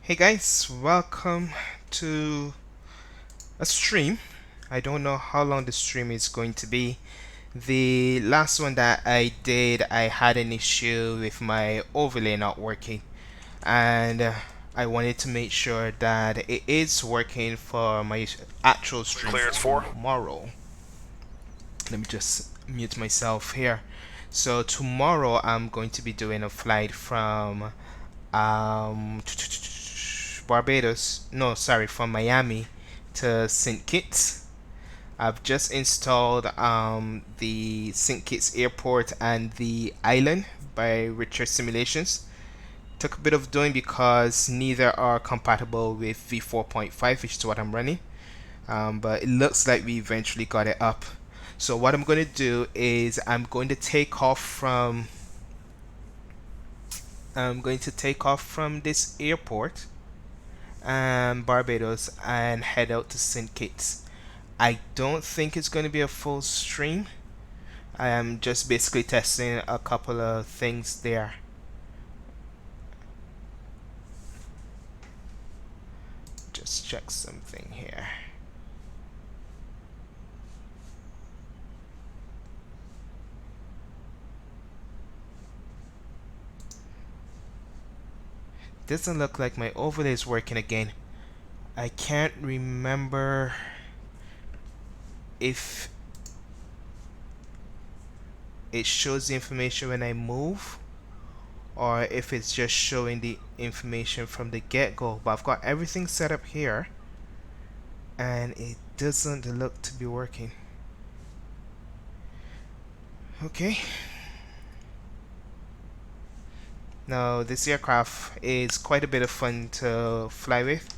Hey guys, welcome to a stream. I don't know how long the stream is going to be. The last one that I did, I had an issue with my overlay not working, and I wanted to make sure that it is working for my actual stream Clearance 4. tomorrow. Let me just mute myself here. So tomorrow I'm going to be doing a flight from Barbados. No, sorry, from Miami to St. Kitts. I've just installed the St. Kitts Airport and the island by Richard Simulations. Took a bit of doing because neither are compatible with V4.5, which is what I'm running. But it looks like we eventually got it up. So what I'm going to do is I'm going to take off from this airport, Barbados, and head out to St. Kitts. I don't think it's going to be a full stream. I am just basically testing a couple of things there. Just check something here. Doesn't look like my overlay is working again. I can't remember if it shows the information when I move or if it's just showing the information from the get-go, but I've got everything set up here and it doesn't look to be working. Okay. Now this aircraft is quite a bit of fun to fly with.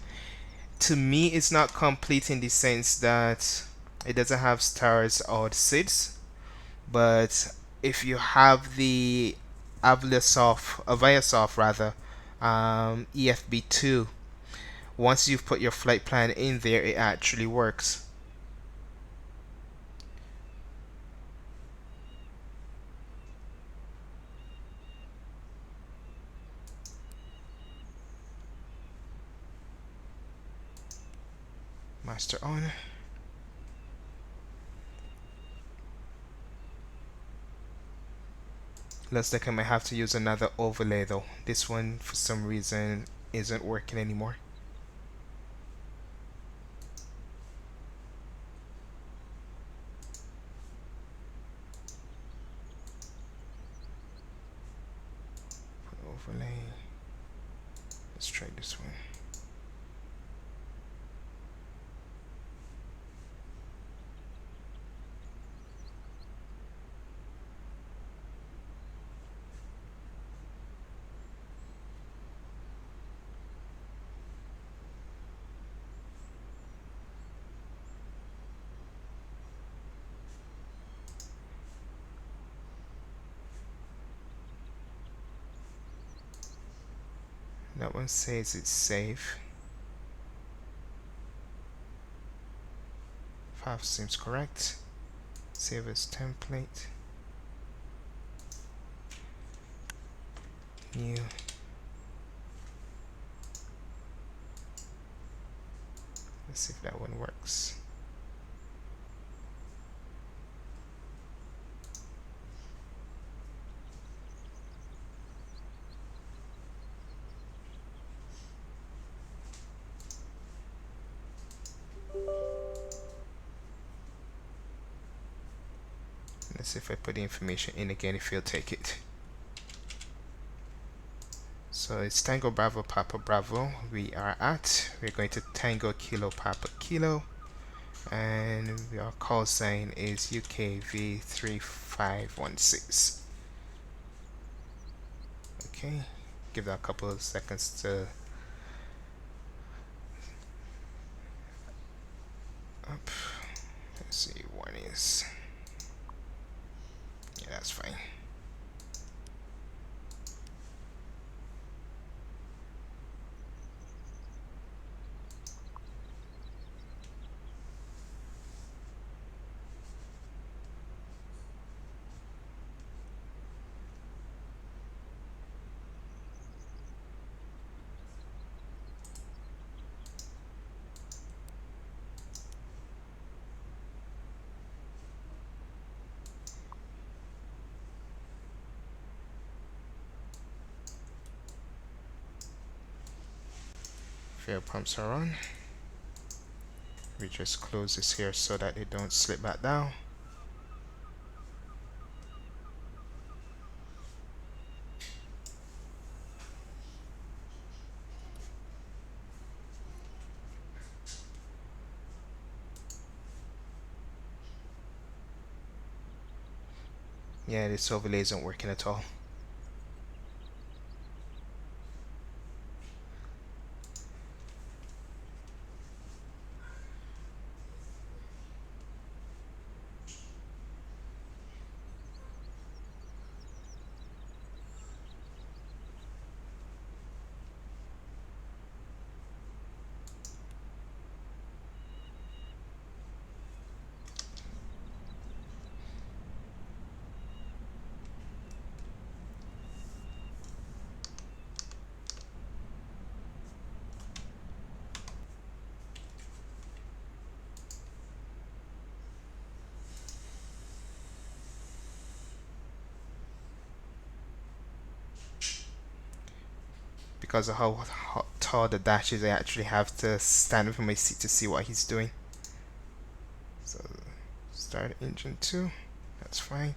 To me, it's not complete in the sense that it doesn't have stars or SIDS, but if you have the Aviasoft rather, EFB2, once you've put your flight plan in there, it actually works. Master on. Looks like I might have to use another overlay though. This one for some reason isn't working anymore. Overlay. Let's try this one. That one says it's safe. 5 seems correct. Save as template. New. Let's see if that one works. Let's see if I put the information in again, if he'll take it. So it's Tango Bravo Papa Bravo. We're going to Tango Kilo Papa Kilo, and our call sign is UKV3516. Okay, give that a couple of seconds to up. Let's see, warnings. Yeah, that's fine. Fuel pumps are on. We just close this here so that they don't slip back down. Yeah, this overlay isn't working at all. Because of how tall the dash is, I actually have to stand up in my seat to see what he's doing. So start engine 2, that's fine.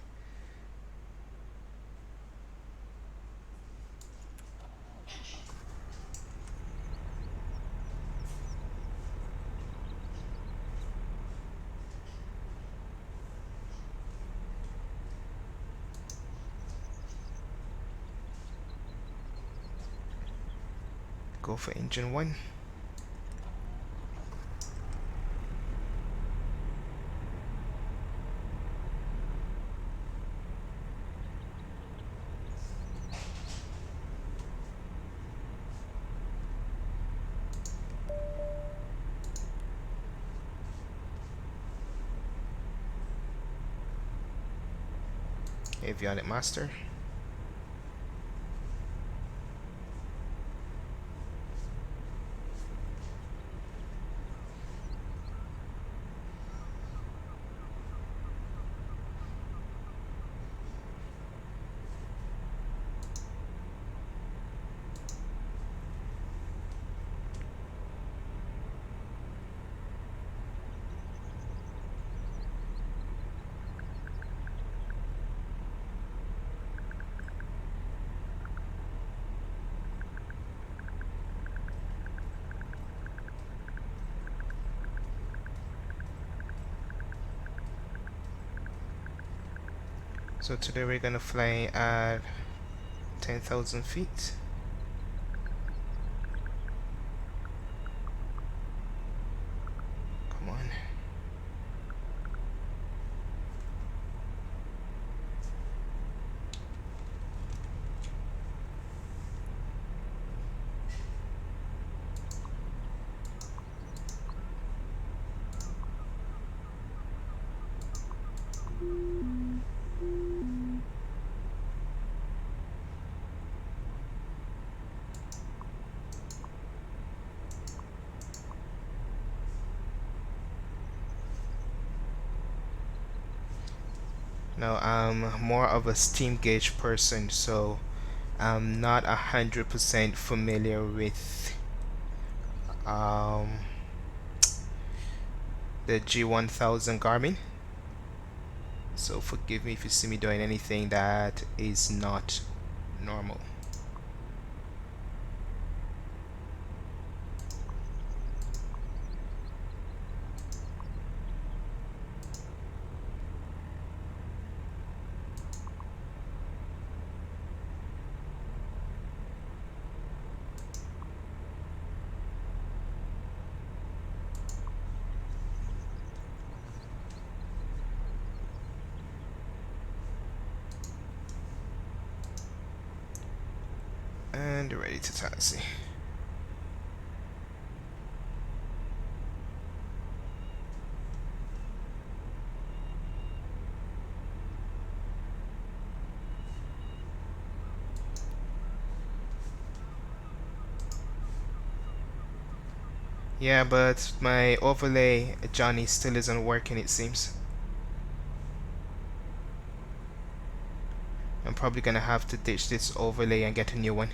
Go for engine 1. Avionic master. So today we're gonna fly at 10,000 feet. Come on. Now I'm more of a steam gauge person, so I'm not 100% familiar with the G1000 Garmin. So forgive me if you see me doing anything that is not normal. And ready to taxi. Yeah, but my overlay Johnny still isn't working, it seems. I'm probably gonna have to ditch this overlay and get a new one.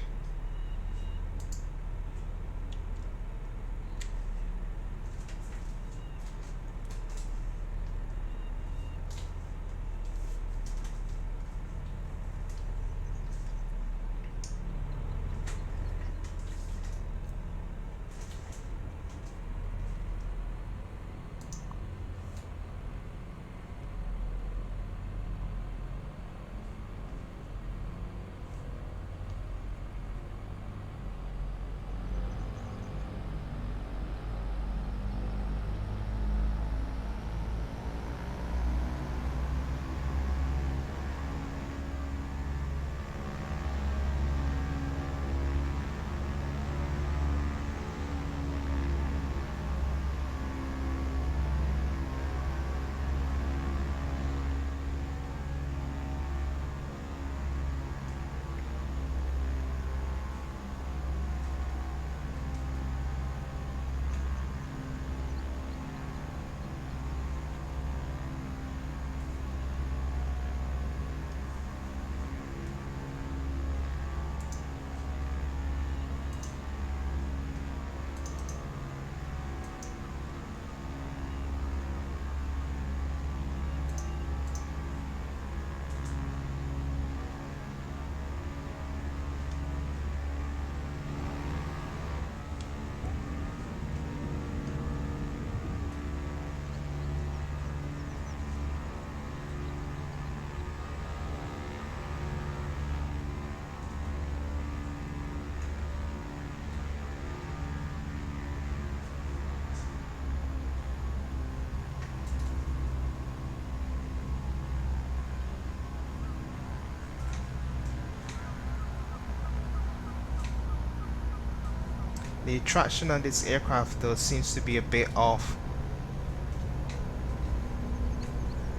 The traction on this aircraft though seems to be a bit off.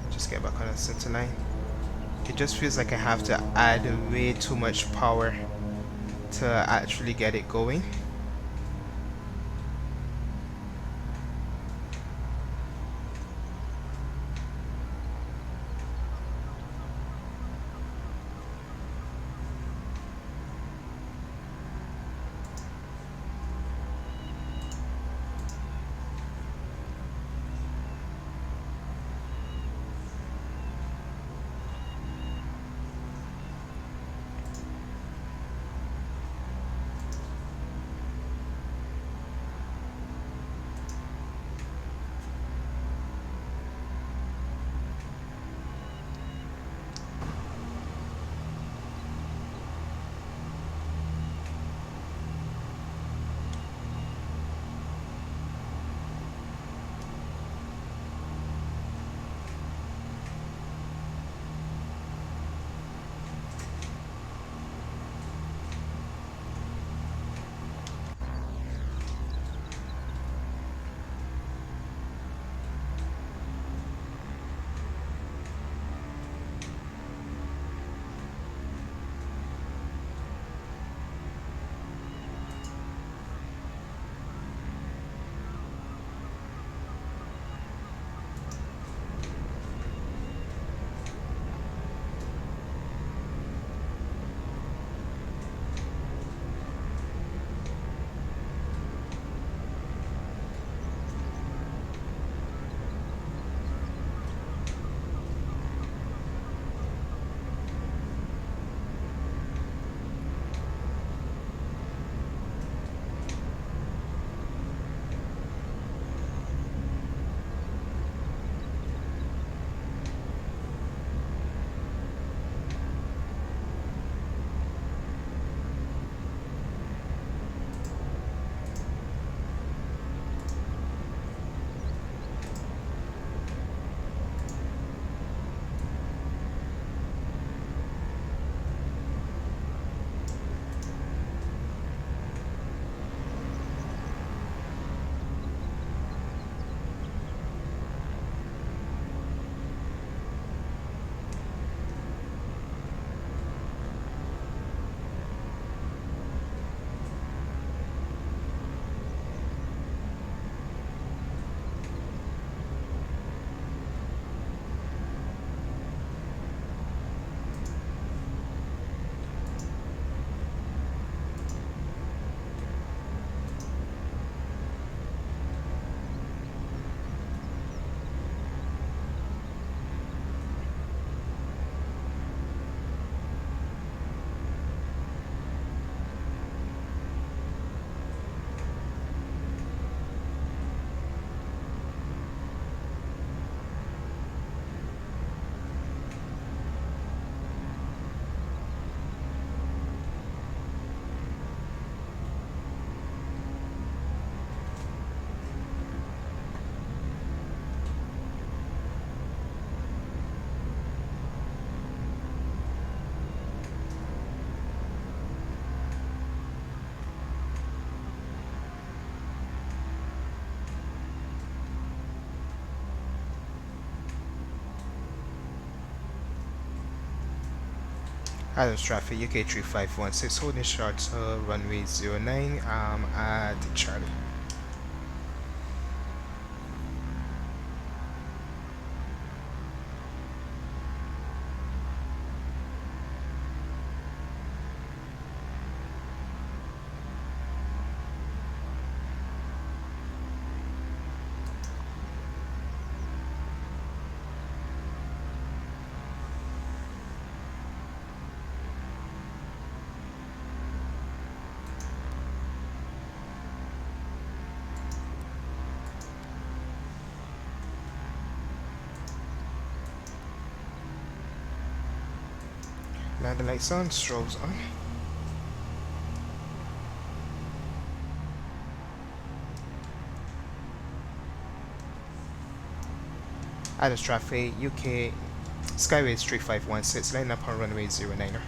Just get back on the center line. It just feels like I have to add way too much power to actually get it going. Addons traffic UK 3516 holding short runway 09 at Charlie. Landing lights on, strobes on. Addons traffic UK Skyways 3516 line up on runway 09er.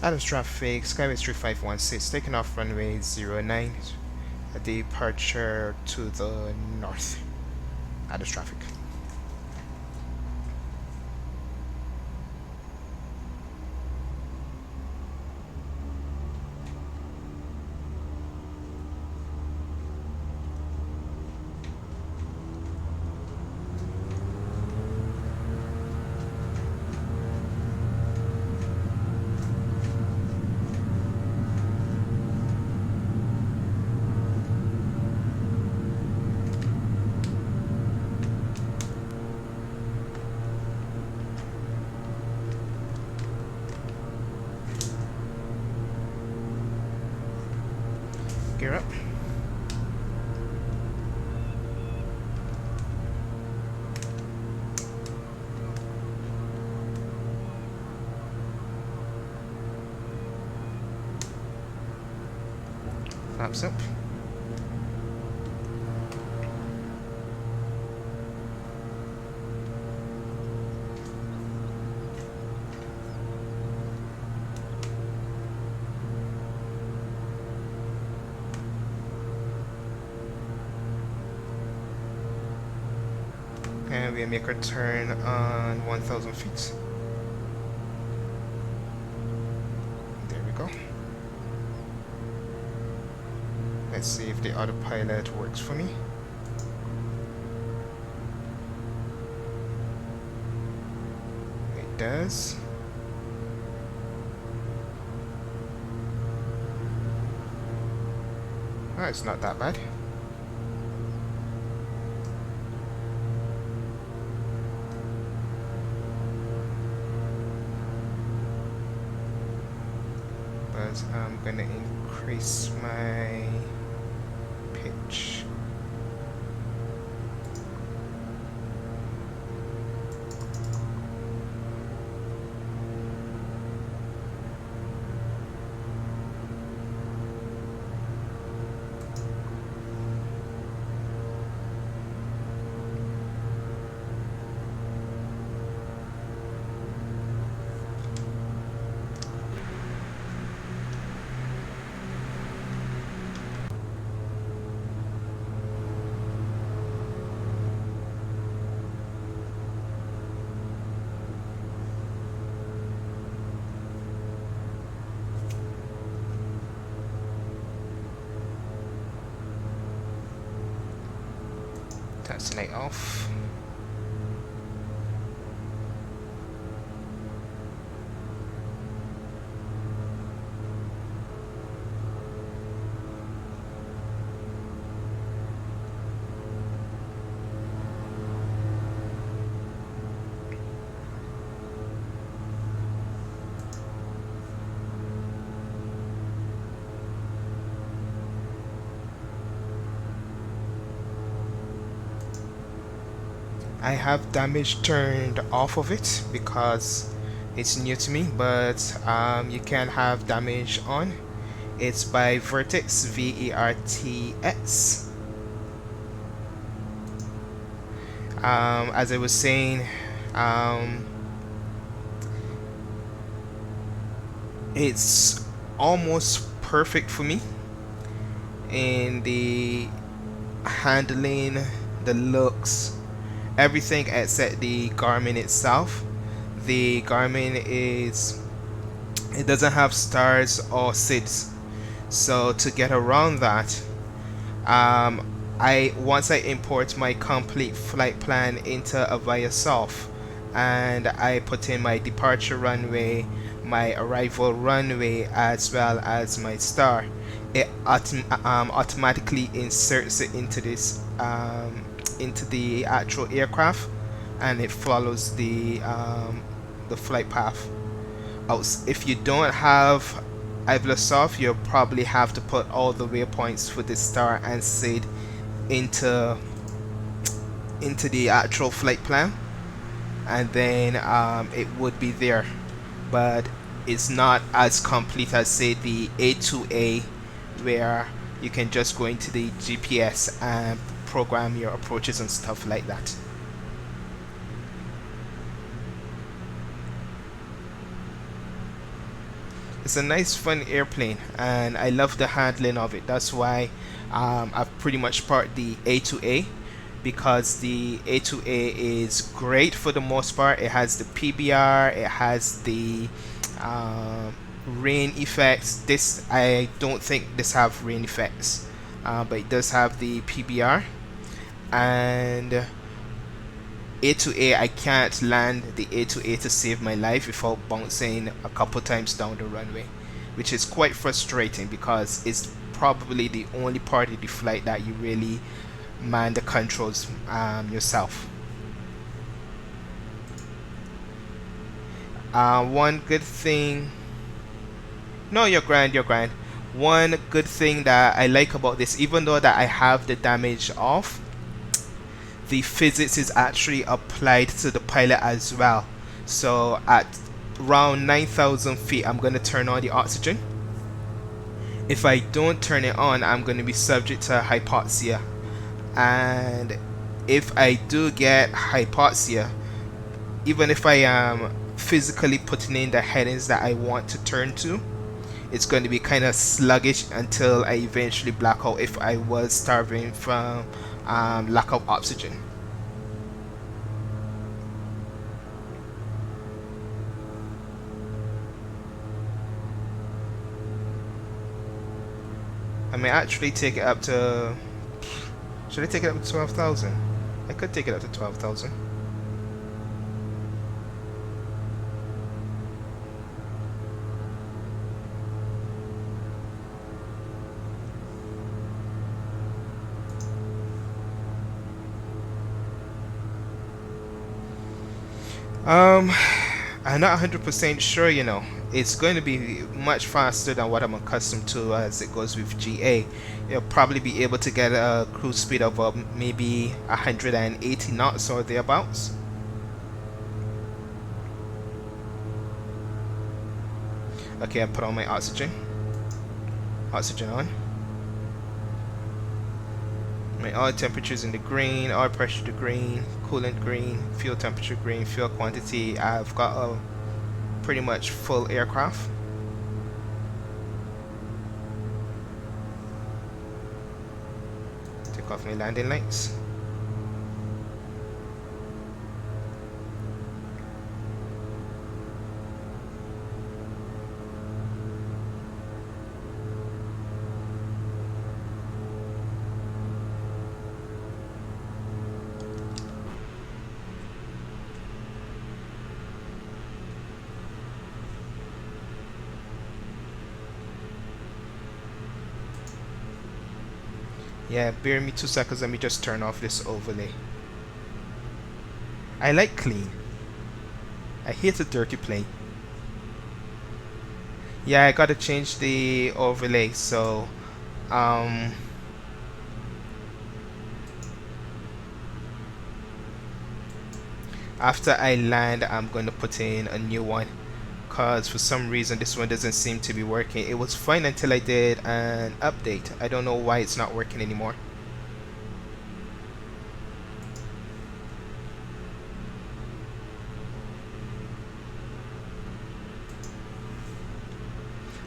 Addons traffic, Skyway 3516, taking off runway 09, a departure to the north. Addons traffic. Gear up. Flaps up. And we make our turn on 1000 feet. There we go. Let's see if the autopilot works for me. It does. Oh, it's not that bad. But I'm gonna increase my pitch. That's light off. I have damage turned off of it because it's new to me, but you can have damage on. It's by Vertex, VERTX. As I was saying, it's almost perfect for me in the handling, the looks, everything except the Garmin itself. The Garmin it doesn't have stars or SIDS, so to get around that, once I import my complete flight plan into Avaya and I put in my departure runway, my arrival runway, as well as my star, it automatically inserts it into this into the actual aircraft, and it follows the flight path. If you don't have FsLabs, you'll probably have to put all the waypoints for the star and SID into the actual flight plan, and then it would be there. But it's not as complete as, say, the A2A, where you can just go into the GPS and program your approaches and stuff like that. It's a nice fun airplane and I love the handling of it. That's why I've pretty much parked the A2A, because the A2A is great for the most part. It has the PBR, it has the rain effects. This, I don't think this have rain effects, but it does have the PBR. And A2A, I can't land the A2A to save my life without bouncing a couple times down the runway, which is quite frustrating because it's probably the only part of the flight that you really man the controls yourself. One good thing, no, you're grand, you're grand. One good thing that I like about this, even though that I have the damage off, the physics is actually applied to the pilot as well. So at around 9,000 feet, I'm going to turn on the oxygen. If I don't turn it on, I'm going to be subject to hypoxia. And if I do get hypoxia, even if I am physically putting in the headings that I want to turn to, it's going to be kind of sluggish until I eventually black out if I was starving from lack of oxygen. I may actually take it up to, should I take it up to 12,000? I could take it up to 12,000. I'm not 100% sure, you know. It's going to be much faster than what I'm accustomed to as it goes with GA. You'll probably be able to get a cruise speed of maybe 180 knots or thereabouts. Okay, I put on my oxygen. Oxygen on. My oil temperature is in the green, oil pressure the green, coolant green, fuel temperature green, fuel quantity. I've got a pretty much full aircraft. Take off my landing lights. Yeah, bear me 2 seconds, let me just turn off this overlay. I like clean. I hate a dirty plane. Yeah, I gotta change the overlay, so after I land, I'm going to put in a new one, because for some reason this one doesn't seem to be working. It was fine until I did an update. I don't know why it's not working anymore.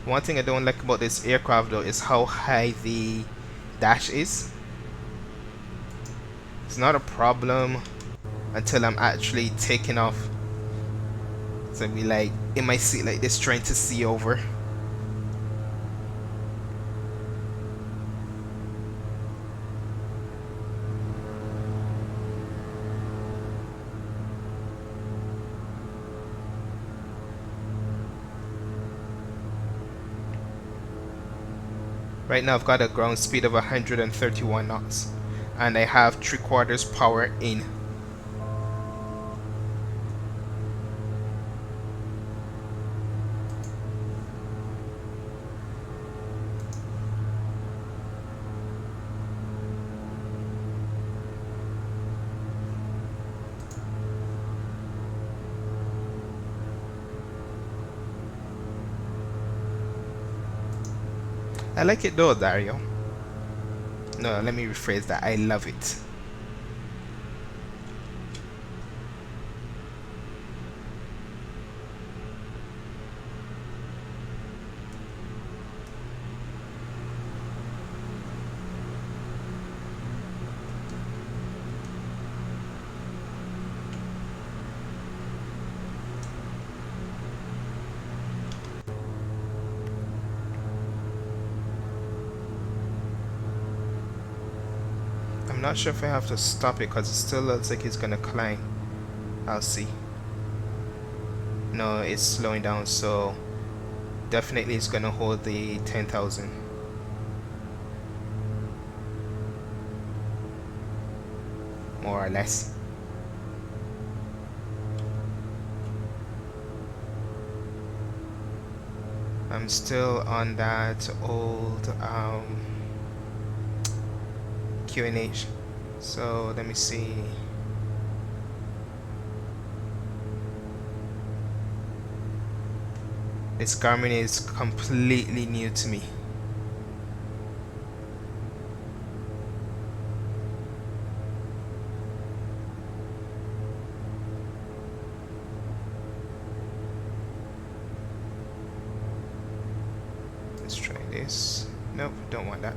One thing I don't like about this aircraft though is how high the dash is. It's not a problem until I'm actually taking off. So I'll be like in my seat like this, trying to see over. Right now I've got a ground speed of 131 knots and I have 3/4 power in. I like it though, Dario. No, let me rephrase that. I love it. I'm not sure if I have to stop it because it still looks like it's gonna climb. I'll see. No, it's slowing down, so definitely it's gonna hold the 10,000. More or less. I'm still on that old QNH. So let me see. This Garmin is completely new to me. Let's try this. Nope, don't want that.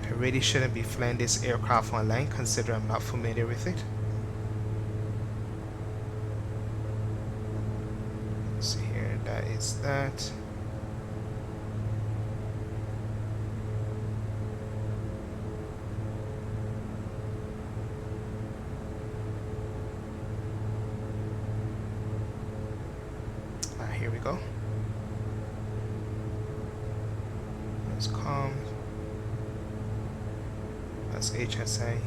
I really shouldn't be flying this aircraft online considering I'm not familiar with it. Let's see here, that is that. Here we go. That's calm. That's HSA.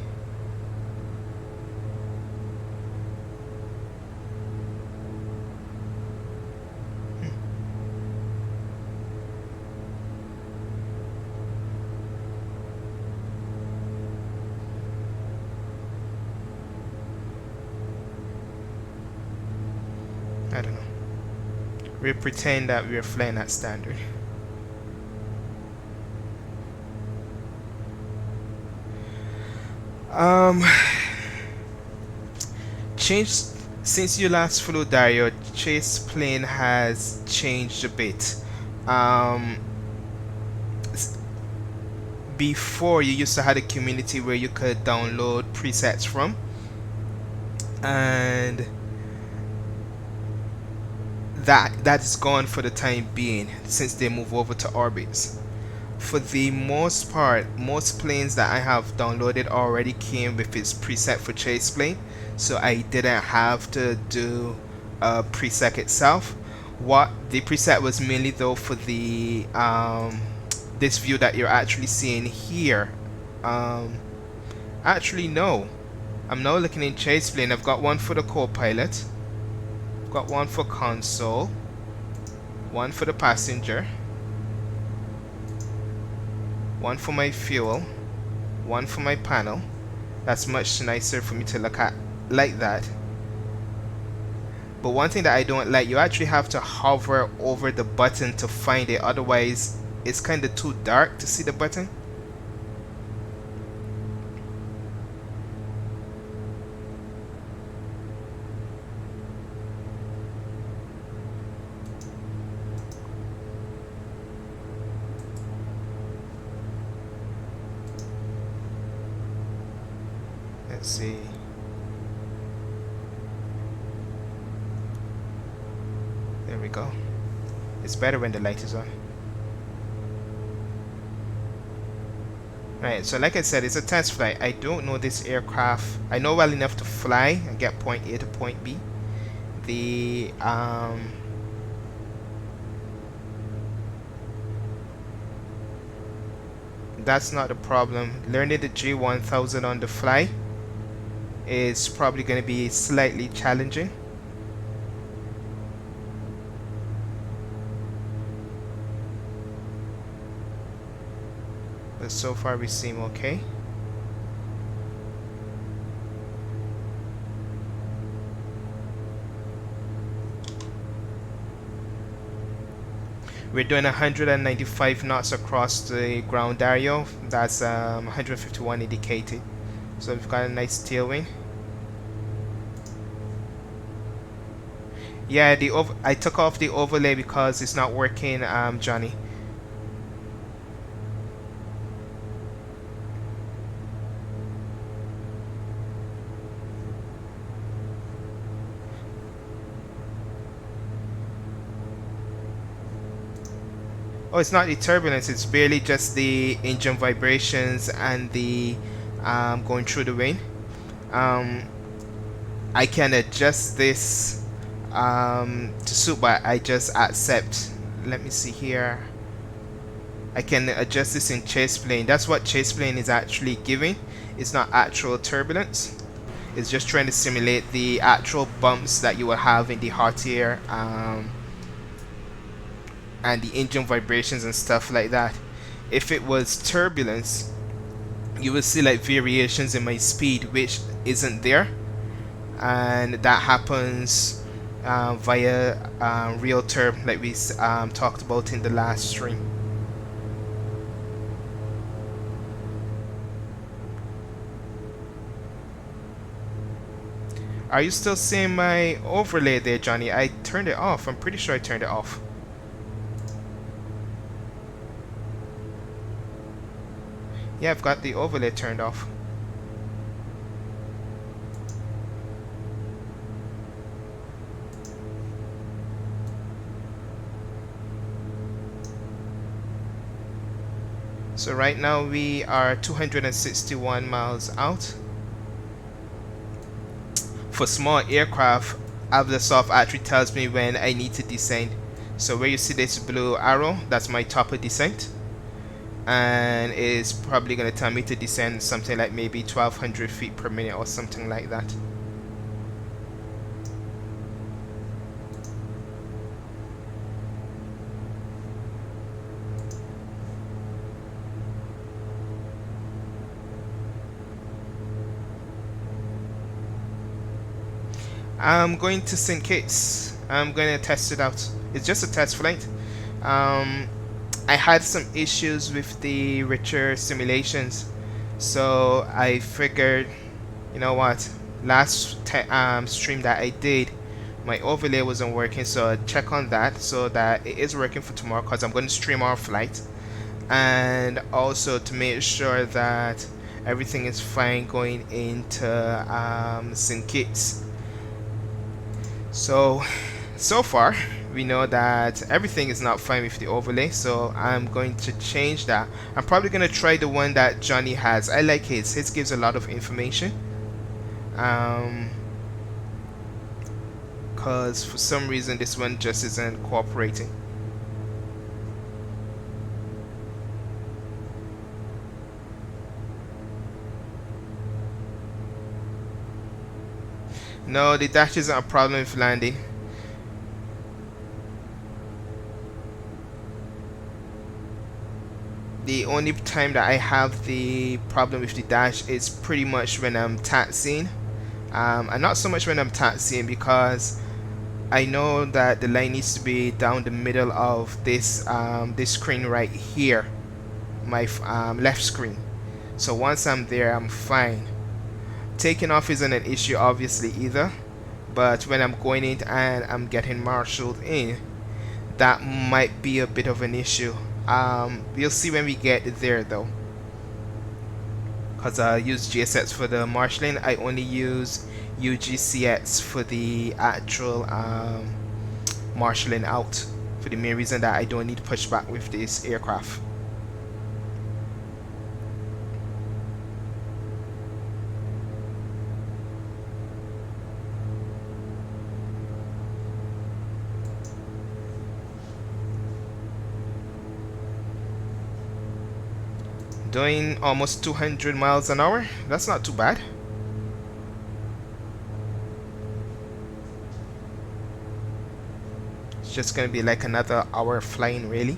I don't know. We pretend that we're flying at standard. Change since you last flew Dario, ChasePlane has changed a bit. Before you used to have a community where you could download presets from, and that is gone for the time being since they move over to orbits. For the most part, most planes that I have downloaded already came with its preset for ChasePlane, so I didn't have to do a preset itself. What the preset was mainly though for the this view that you're actually seeing here. Actually no, I'm now looking in ChasePlane. I've got one for the co-pilot, I've got one for console, one for the passenger, one for my fuel, one for my panel. That's much nicer for me to look at like that. But one thing that I don't like, you actually have to hover over the button to find it, otherwise it's kind of too dark to see the button. Let's see. There we go. It's better when the light is on. Right, so like I said, it's a test flight. I don't know this aircraft. I know well enough to fly and get point A to point B. The that's not the problem. Learning the G1000 on the fly is probably going to be slightly challenging. But so far we seem okay. We're doing 195 knots across the ground, Dario. That's 151 indicated. So we've got a nice tailwind. Yeah, I took off the overlay because it's not working, Johnny. Oh, it's not the turbulence, it's barely just the engine vibrations and the going through the rain. um, I can adjust this to suit, but I just accept. Let me see here. I can adjust this in ChasePlane. That's what ChasePlane is actually giving. It's not actual turbulence. It's just trying to simulate the actual bumps that you will have in the hot air, and the engine vibrations and stuff like that. If it was turbulence, you will see like variations in my speed, which isn't there, and that happens via real term, like we talked about in the last stream. Are you still seeing my overlay there, Johnny? I turned it off. I'm pretty sure I turned it off. Yeah, I've got the overlay turned off. So right now we are 261 miles out. For small aircraft, FsLabs actually tells me when I need to descend. So where you see this blue arrow, that's my top of descent, and it's probably going to tell me to descend something like maybe 1200 feet per minute or something like that. I'm going to St. Kitts. I'm going to test it out. It's just a test flight. I had some issues with the richer simulations, so I figured, you know what, last stream that I did, my overlay wasn't working, so I'd check on that so that it is working for tomorrow, because I'm going to stream our flight, and also to make sure that everything is fine going into St. Kitts. So far we know that everything is not fine with the overlay, so I'm going to change that. I'm probably going to try the one that Johnny has. I like his gives a lot of information, because for some reason this one just isn't cooperating. No, the dash isn't a problem with landing. The only time that I have the problem with the dash is pretty much when I'm taxiing, and not so much when I'm taxiing, because I know that the line needs to be down the middle of this this screen right here, my left screen. So once I'm there, I'm fine. Taking off isn't an issue obviously either, but when I'm going in and I'm getting marshaled in, that might be a bit of an issue. We'll see when we get there though, because I use GSX for the marshalling. I only use UGCX for the actual marshalling out, for the main reason that I don't need to push back with this aircraft. Doing almost 200 miles an hour. That's not too bad. It's just gonna be like another hour flying, really.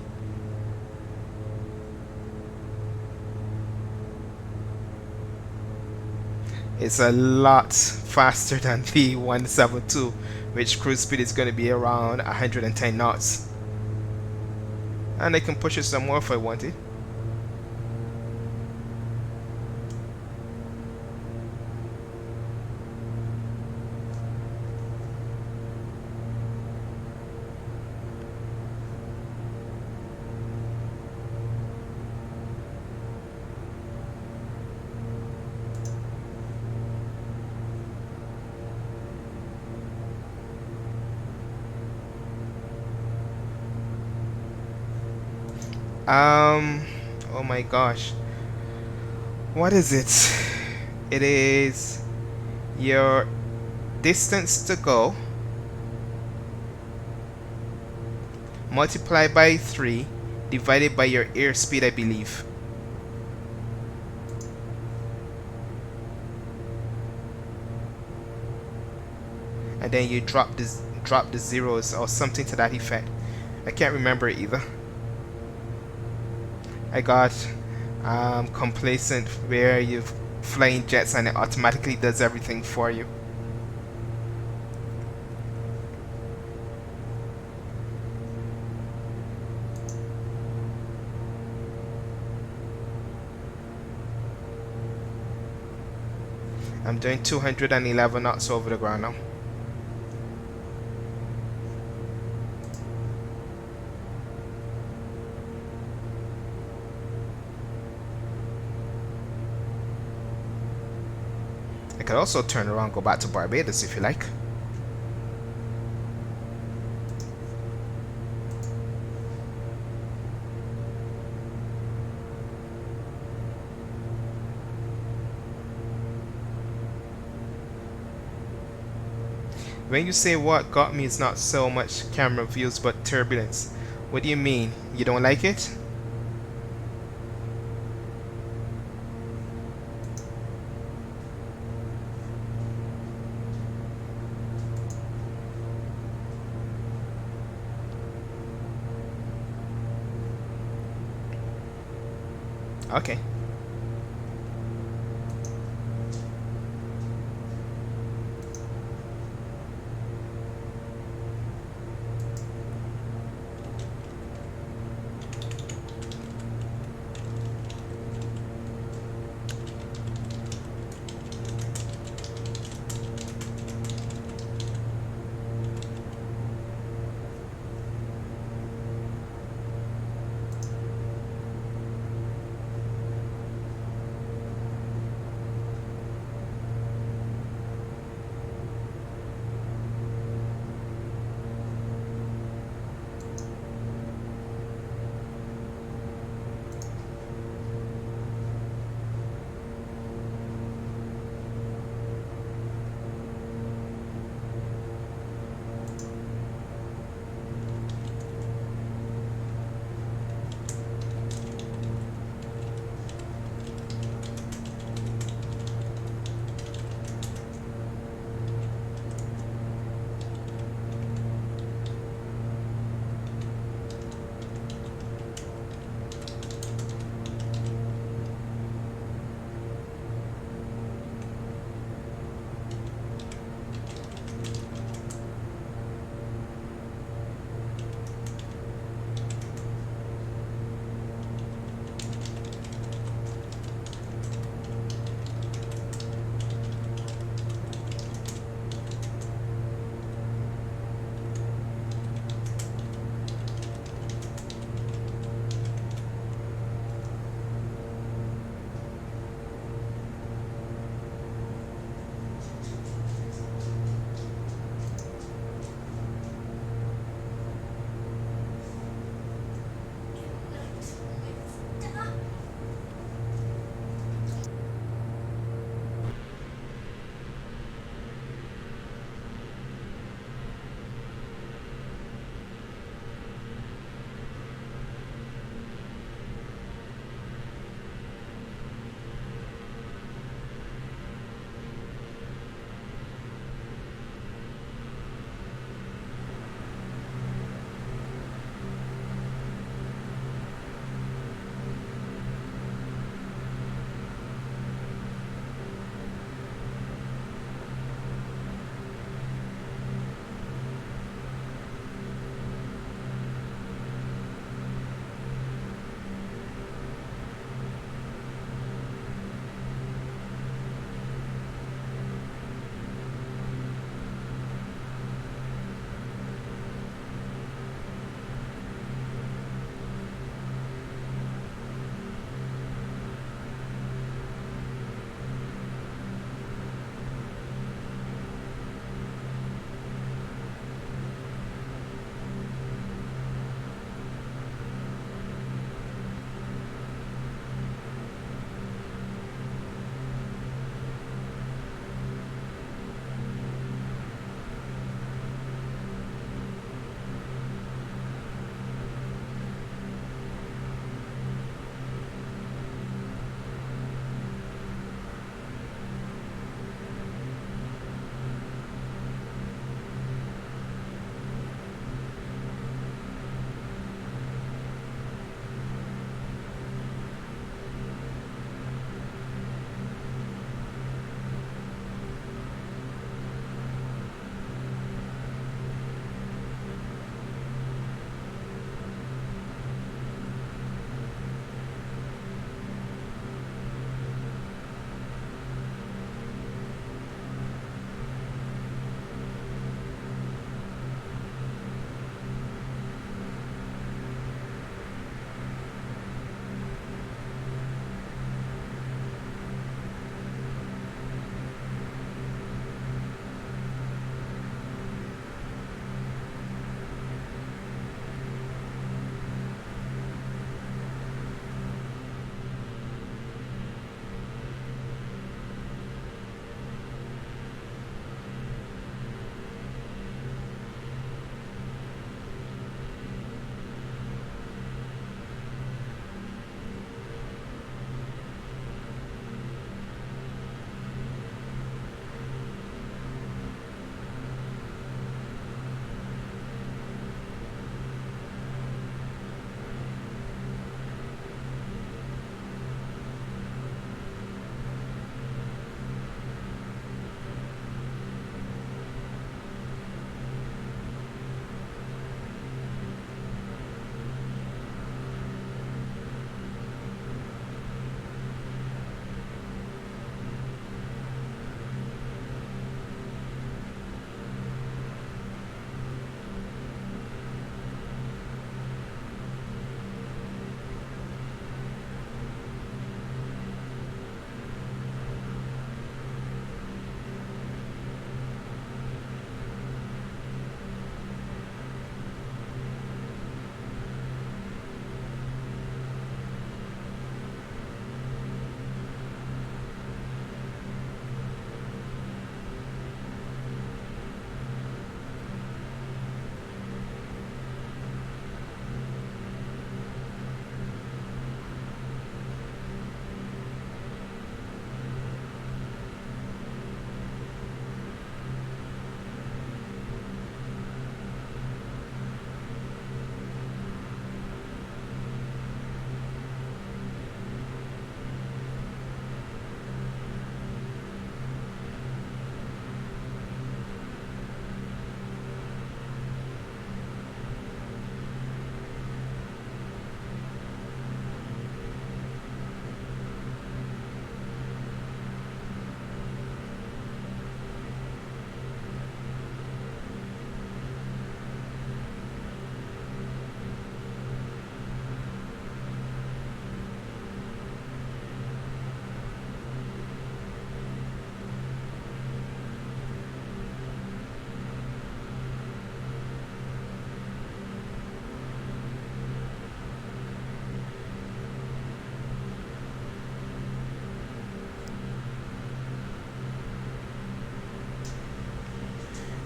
It's a lot faster than the 172, which cruise speed is gonna be around 110 knots. And I can push it some more if I wanted. Oh my gosh. What is it? It is your distance to go multiplied by 3 divided by your airspeed, I believe. And then you drop the zeros or something to that effect. I can't remember either. I got complacent where you're flying jets and it automatically does everything for you. I'm doing 211 knots over the ground now. I could also turn around and go back to Barbados if you like. When you say what got me is not so much camera views but turbulence, what do you mean? You don't like it? Okay.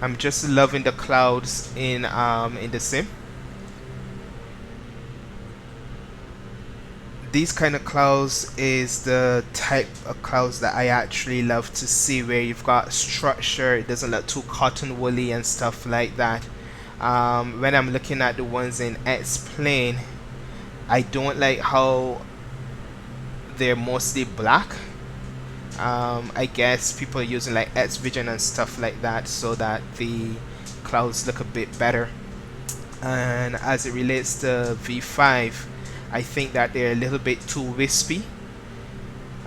I'm just loving the clouds in the sim. These kind of clouds is the type of clouds that I actually love to see, where you've got structure, it doesn't look too cotton woolly and stuff like that. When I'm looking at the ones in FsLabs, I don't like how they're mostly black. I guess people are using like Vision and stuff like that so that the clouds look a bit better. And as it relates to V5, I think that they're a little bit too wispy.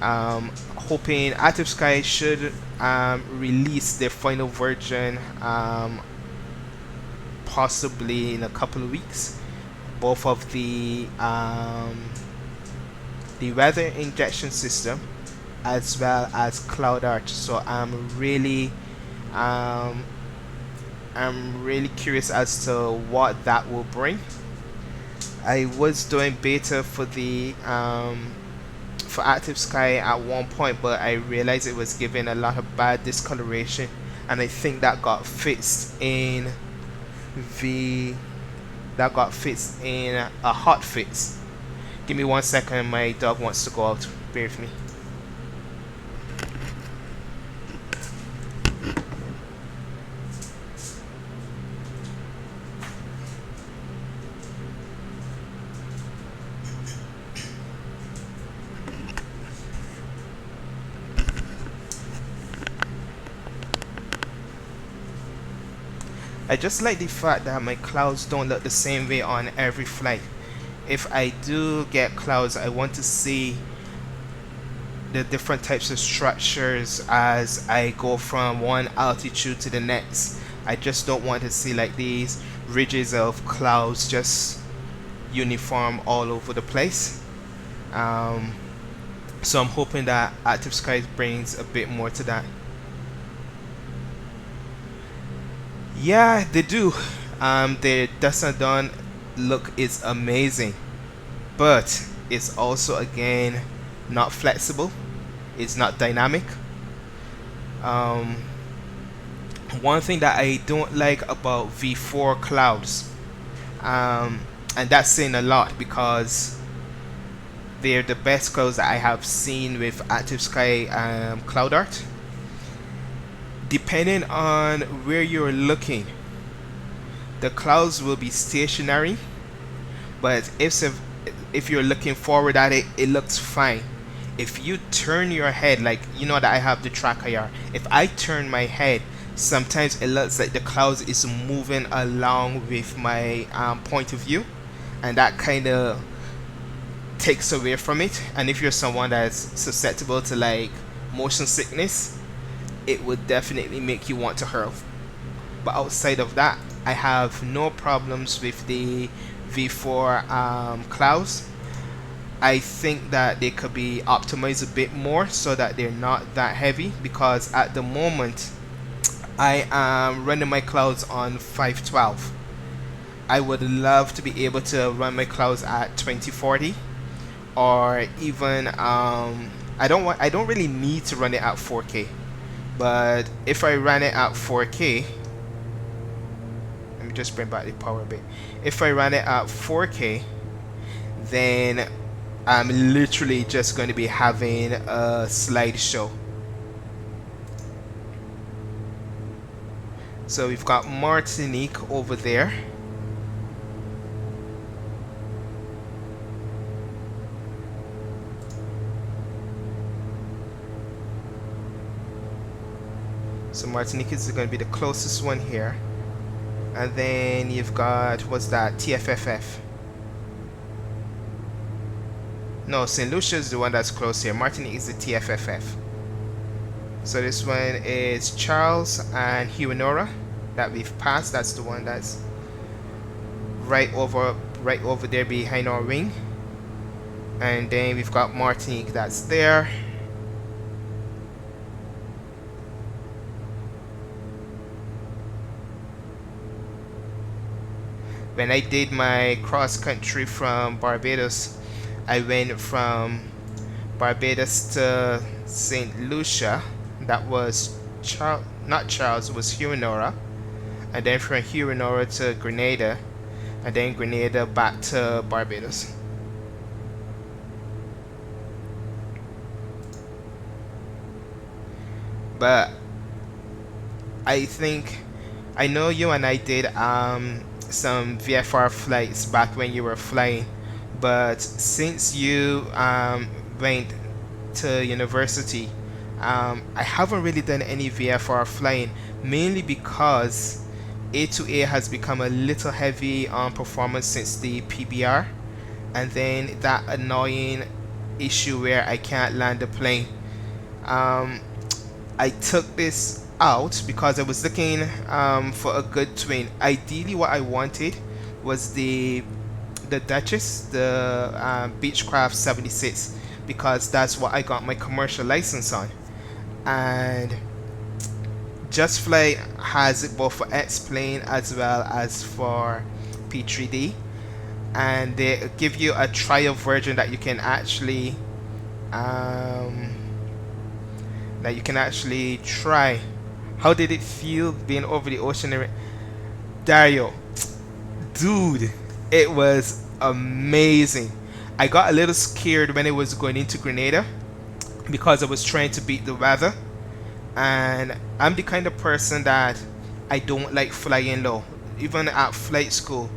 Hoping Active Sky should release their final version possibly in a couple of weeks. Both of the weather injection system as well as cloud art. So I'm really curious as to what that will bring. I was doing beta for the for Active Sky at one point, but I realized it was giving a lot of bad discoloration, and I think that got fixed in a hot fix. Give me 1 second, my dog wants to go out. Bear with me. I just like the fact that my clouds don't look the same way on every flight. If I do get clouds, I want to see the different types of structures as I go from one altitude to the next. I just don't want to see like these ridges of clouds just uniform all over the place. So I'm hoping that Active Sky brings a bit more to that. Yeah, they do. The Dust and Dawn look is amazing, but it's also again not flexible. It's not dynamic. One thing that I don't like about V4 clouds, and that's saying a lot because they're the best clouds that I have seen with Active Sky cloud art. Depending on where you're looking, the clouds will be stationary, but if you're looking forward at it, it looks fine. If you turn your head, like you know that I have the track IR, if I turn my head, sometimes it looks like the clouds is moving along with my point of view, and that kind of takes away from it. And if you're someone that's susceptible to like motion sickness, it would definitely make you want to hurl. But outside of that, I have no problems with the V4 clouds. I think that they could be optimized a bit more so that they're not that heavy, because at the moment I am running my clouds on 512. I would love to be able to run my clouds at 2040, or even I don't really need to run it at 4K. But if I ran it at 4K, let me just bring back the power a bit. If I ran it at 4K, then I'm literally just going to be having a slideshow. So we've got Martinique over there. So Martinique is going to be the closest one here. And then you've got, what's that, TFFF. No, St. Lucia is the one that's close here. Martinique is the TFFF. So this one is Charles and Huonora that we've passed. That's the one that's right over there behind our wing. And then we've got Martinique that's there. When I did my cross country from Barbados, I went from Barbados to St. Lucia. That was not Charles, it was Huonora. and then from here in order to Grenada, and then Grenada back to Barbados. But I think I know you and I did some VFR flights back when you were flying, but since you went to university, I haven't really done any VFR flying, mainly because A2A has become a little heavy on performance since the PBR, and then that annoying issue where I can't land the plane. I took this out because I was looking for a good twin. Ideally, what I wanted was the Duchess, the Beechcraft 76, because that's what I got my commercial license on. And Just Flight has it both for X-Plane as well as for P3D, and they give you a trial version that you can actually try. How did it feel being over the ocean? Dario, dude, it was amazing. I got a little scared when it was going into Grenada because I was trying to beat the weather, and I'm the kind of person that I don't like flying low. Even at flight school,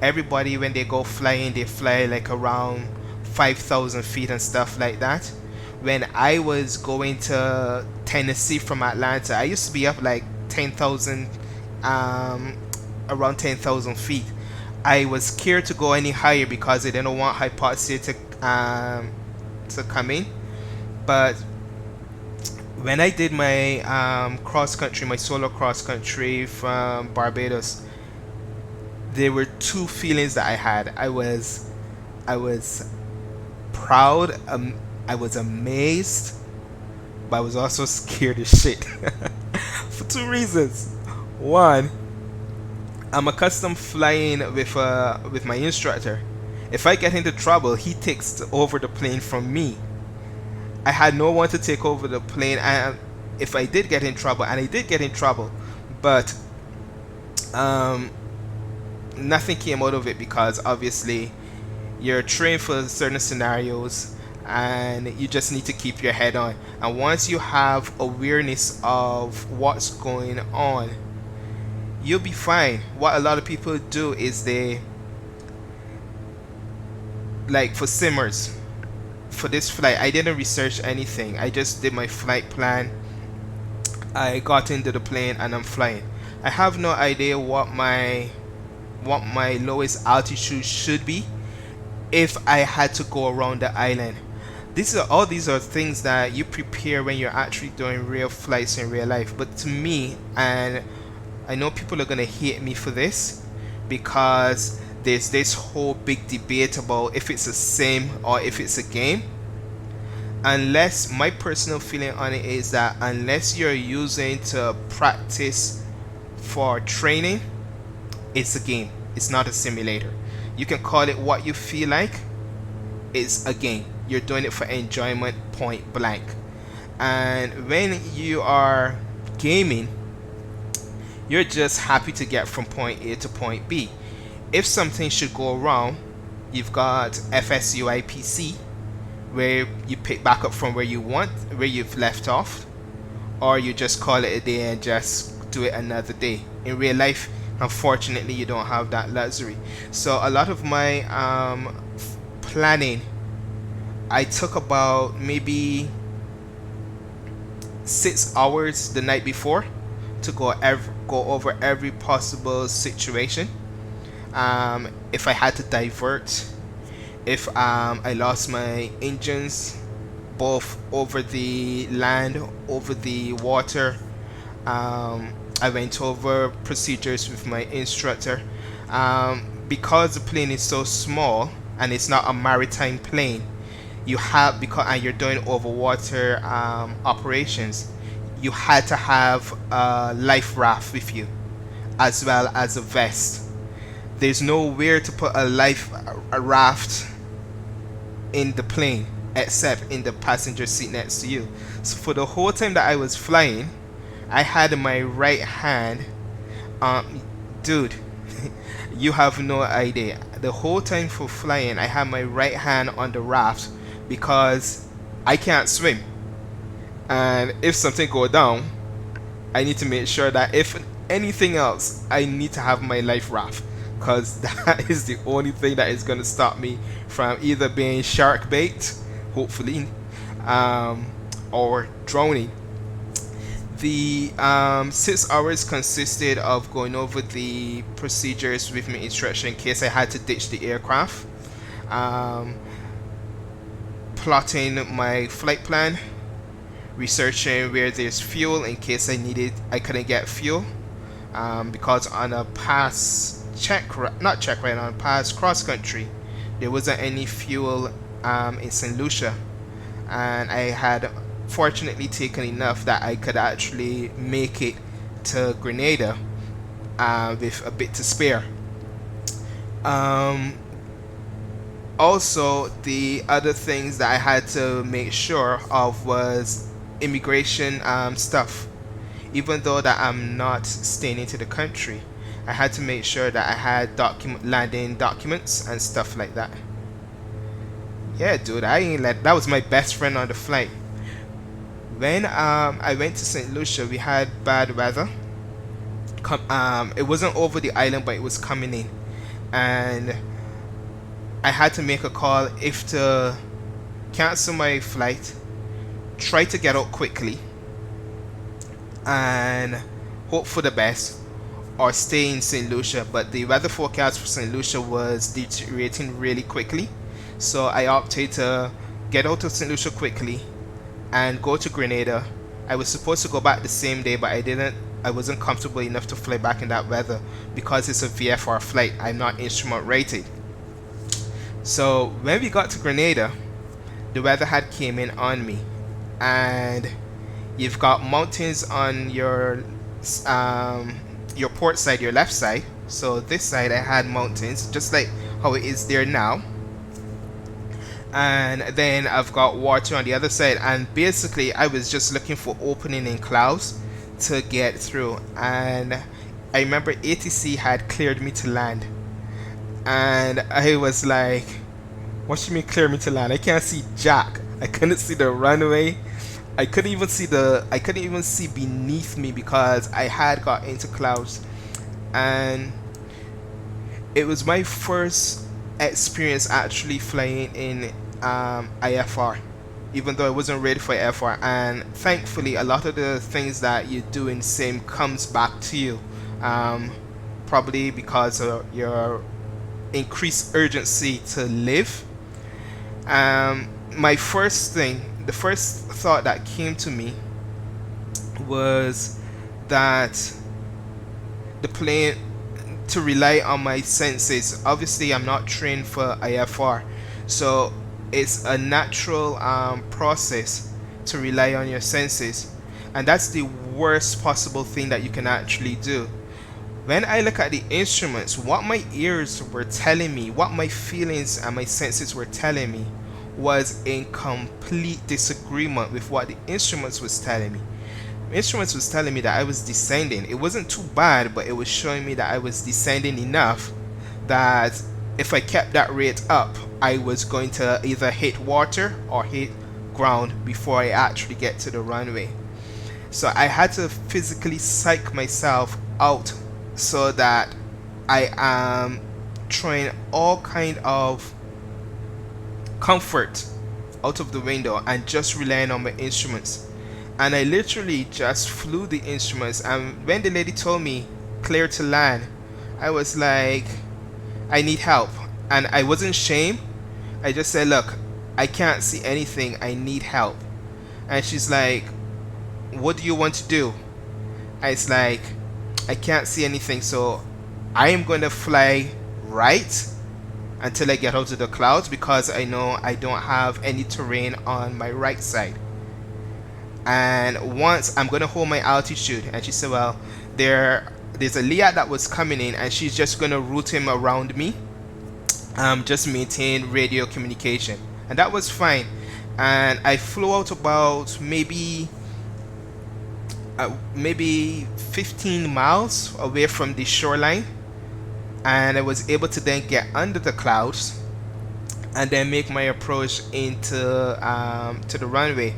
everybody when they go flying, they fly like around 5,000 feet and stuff like that. When I was going to Tennessee from Atlanta, I used to be up like 10,000, around 10,000 feet. I was scared to go any higher because I didn't want hypoxia to come in. But when I did my cross country, my solo cross country from Barbados, there were two feelings that I had. I was proud. I was amazed, but I was also scared as shit for two reasons. One, I'm accustomed flying with my instructor. If I get into trouble, he takes over the plane from me. I had no one to take over the plane, and if I did get in trouble, and I did get in trouble, but nothing came out of it because obviously you're trained for certain scenarios and you just need to keep your head on. And once you have awareness of what's going on, you'll be fine. What a lot of people do is they, like for simmers, for this flight, I didn't research anything. I just did my flight plan. I got into the plane and I'm flying. I have no idea what my lowest altitude should be if I had to go around the island. These are things that you prepare when you're actually doing real flights in real life. But to me, and I know people are gonna hate me for this, because there's this whole big debate about if it's a sim or if it's a game. Unless, my personal feeling on it is that unless you're using to practice for training, it's a game. It's not a simulator. You can call it what you feel like. It's a game. You're doing it for enjoyment, point blank. And when you are gaming, you're just happy to get from point A to point B. If something should go wrong, you've got FSUIPC, where you pick back up from where you've left off, or you just call it a day and just do it another day. In real life, unfortunately, you don't have that luxury. So a lot of my planning, I took about maybe 6 hours the night before to go over every possible situation. If I had to divert, if I lost my engines, both over the land, over the water, I went over procedures with my instructor. Because the plane is so small and it's not a maritime plane, you have, because and you're doing over water operations, you had to have a life raft with you as well as a vest. There's nowhere to put a raft in the plane except in the passenger seat next to you. So for the whole time that I was flying, I had in my right hand Dude, you have no idea. The whole time for flying, I had my right hand on the raft because I can't swim. And if something go down, I need to make sure that if anything else, I need to have my life raft, because that is the only thing that is going to stop me from either being shark bait, hopefully, or drowning. The 6 hours consisted of going over the procedures with my instruction in case I had to ditch the aircraft, plotting my flight plan, researching where there's fuel in case I couldn't get fuel, because on a past on a past cross country there wasn't any fuel in St. Lucia, and I had fortunately taken enough that I could actually make it to Grenada with a bit to spare. Also, the other things that I had to make sure of was immigration stuff. Even though that I'm not staying into the country, I had to make sure that I had landing documents and stuff like that. Yeah, dude, that was my best friend on the flight. When I went to St. Lucia, we had bad weather. It wasn't over the island, but it was coming in, and I had to make a call if to cancel my flight, try to get out quickly, and hope for the best, or stay in St. Lucia. But the weather forecast for St. Lucia was deteriorating really quickly, so I opted to get out of St. Lucia quickly and go to Grenada. I was supposed to go back the same day, but I wasn't comfortable enough to fly back in that weather because it's a VFR flight. I'm not instrument rated. So when we got to Grenada, the weather had came in on me, and you've got mountains on your port side, your left side. So this side I had mountains, just like how it is there now, and then I've got water on the other side, and basically I was just looking for opening in clouds to get through. And I remember ATC had cleared me to land, and I was like, what you mean clear me to land? I can't see jack. I couldn't see the runway. I couldn't even see beneath me because I had got into clouds. And it was my first experience actually flying in IFR, even though I wasn't ready for IFR. And thankfully, a lot of the things that you do in sim comes back to you, probably because of your increased urgency to live. The first thought that came to me was that the plane, to rely on my senses. Obviously, I'm not trained for IFR, so it's a natural process to rely on your senses, and that's the worst possible thing that you can actually do. When I look at the instruments, what my ears were telling me, what my feelings and my senses were telling me, was in complete disagreement with what the instruments was telling me. The instruments was telling me that I was descending. It wasn't too bad, but it was showing me that I was descending enough that if I kept that rate up, I was going to either hit water or hit ground before I actually get to the runway. So I had to physically psych myself out so that I am throwing all kind of comfort out of the window and just relying on my instruments. And I literally just flew the instruments, and when the lady told me clear to land, I was like, I need help. And I wasn't ashamed. I just said, look, I can't see anything, I need help. And she's like, what do you want to do? I was like, I can't see anything, so I am going to fly right until I get out of the clouds, because I know I don't have any terrain on my right side. And once I'm going to hold my altitude. And she said, well, there's a Leah that was coming in, and she's just going to route him around me, just maintain radio communication. And that was fine. And I flew out about maybe maybe 15 miles away from the shoreline, and I was able to then get under the clouds and then make my approach into to the runway.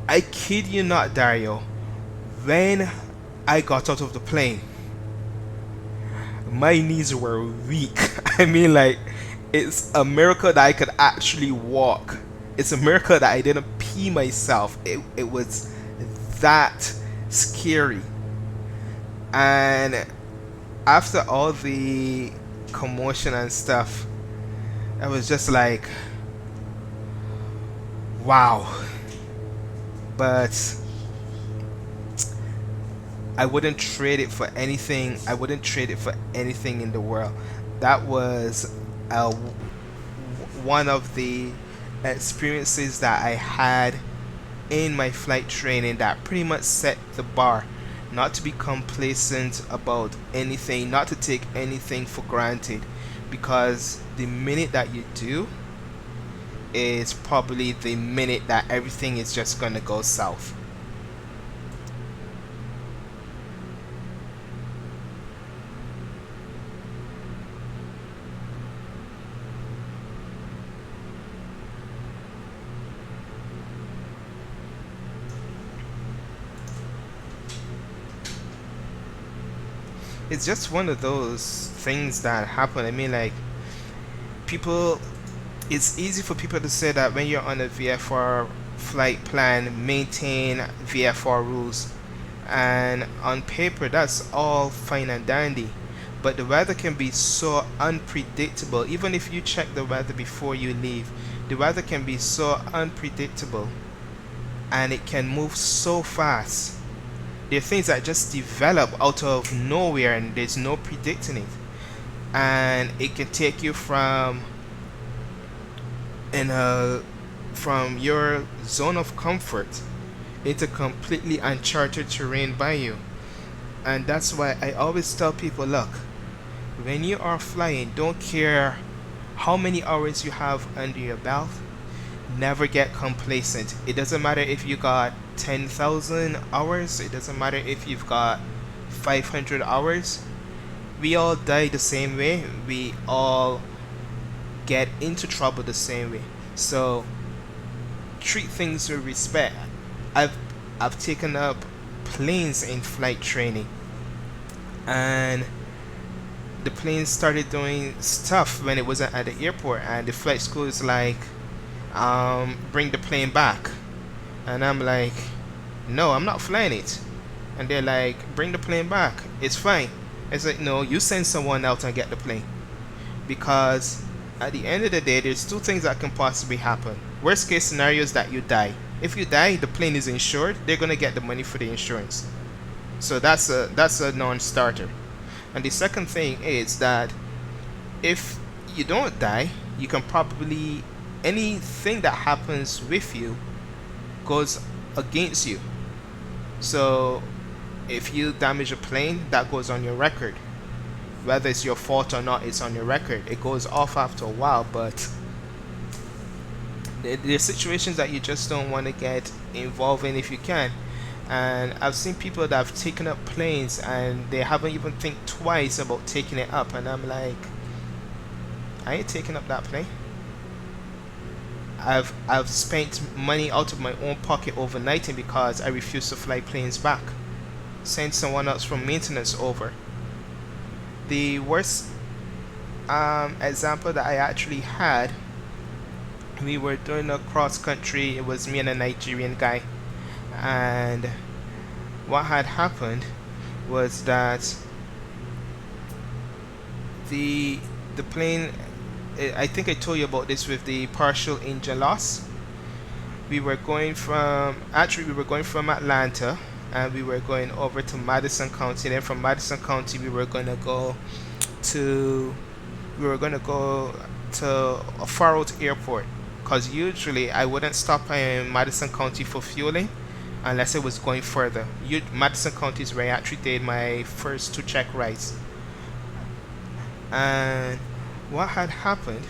I kid you not, Dario. When I got out of the plane, my knees were weak. I mean, like, it's a miracle that I could actually walk. It's a miracle that I didn't pee myself. It was that scary. And after all the commotion and stuff, I was just like, wow. But I wouldn't trade it for anything. I wouldn't trade it for anything in the world. That was one of the experiences that I had in my flight training that pretty much set the bar. Not to be complacent about anything, not to take anything for granted, because the minute that you do is probably the minute that everything is just gonna go south. It's just one of those things that happen. I mean, like, people, it's easy for people to say that when you're on a VFR flight plan, maintain VFR rules, and on paper that's all fine and dandy, but the weather can be so unpredictable. Even if you check the weather before you leave, the weather can be so unpredictable, and it can move so fast. There are things that just develop out of nowhere and there's no predicting it, and it can take you from from your zone of comfort into completely uncharted terrain by you. And that's why I always tell people, look, when you are flying, don't care how many hours you have under your belt, never get complacent. It doesn't matter if you got 10,000 hours, it doesn't matter if you've got 500 hours. We all die the same way, we all get into trouble the same way. So treat things with respect. I've taken up planes in flight training, and the plane started doing stuff when it wasn't at the airport, and the flight school is like, bring the plane back, and I'm like, no, I'm not flying it. And they're like, bring the plane back, it's fine. It's like, no, you send someone else and get the plane, because at the end of the day, there's two things that can possibly happen. Worst case scenario is that you die. If you die, the plane is insured, they're gonna get the money for the insurance. So that's a non-starter. And the second thing is that if you don't die, you can probably, anything that happens with you goes against you. So if you damage a plane, that goes on your record. Whether it's your fault or not, it's on your record. It goes off after a while, but there are situations that you just don't want to get involved in if you can. And I've seen people that have taken up planes and they haven't even think twice about taking it up, and I'm like, I ain't taking up that plane. I've spent money out of my own pocket overnighting because I refuse to fly planes back. Send someone else from maintenance over. The worst example that I actually had, we were doing a cross country. It was me and a Nigerian guy, and what had happened was that the plane, I think I told you about this with the partial engine loss. We were going from Atlanta, and we were going over to Madison County. Then from Madison County we were going to go to a far out airport, because usually I wouldn't stop in Madison County for fueling unless it was going further. Madison County is where I actually did my first 2 check rides. And what had happened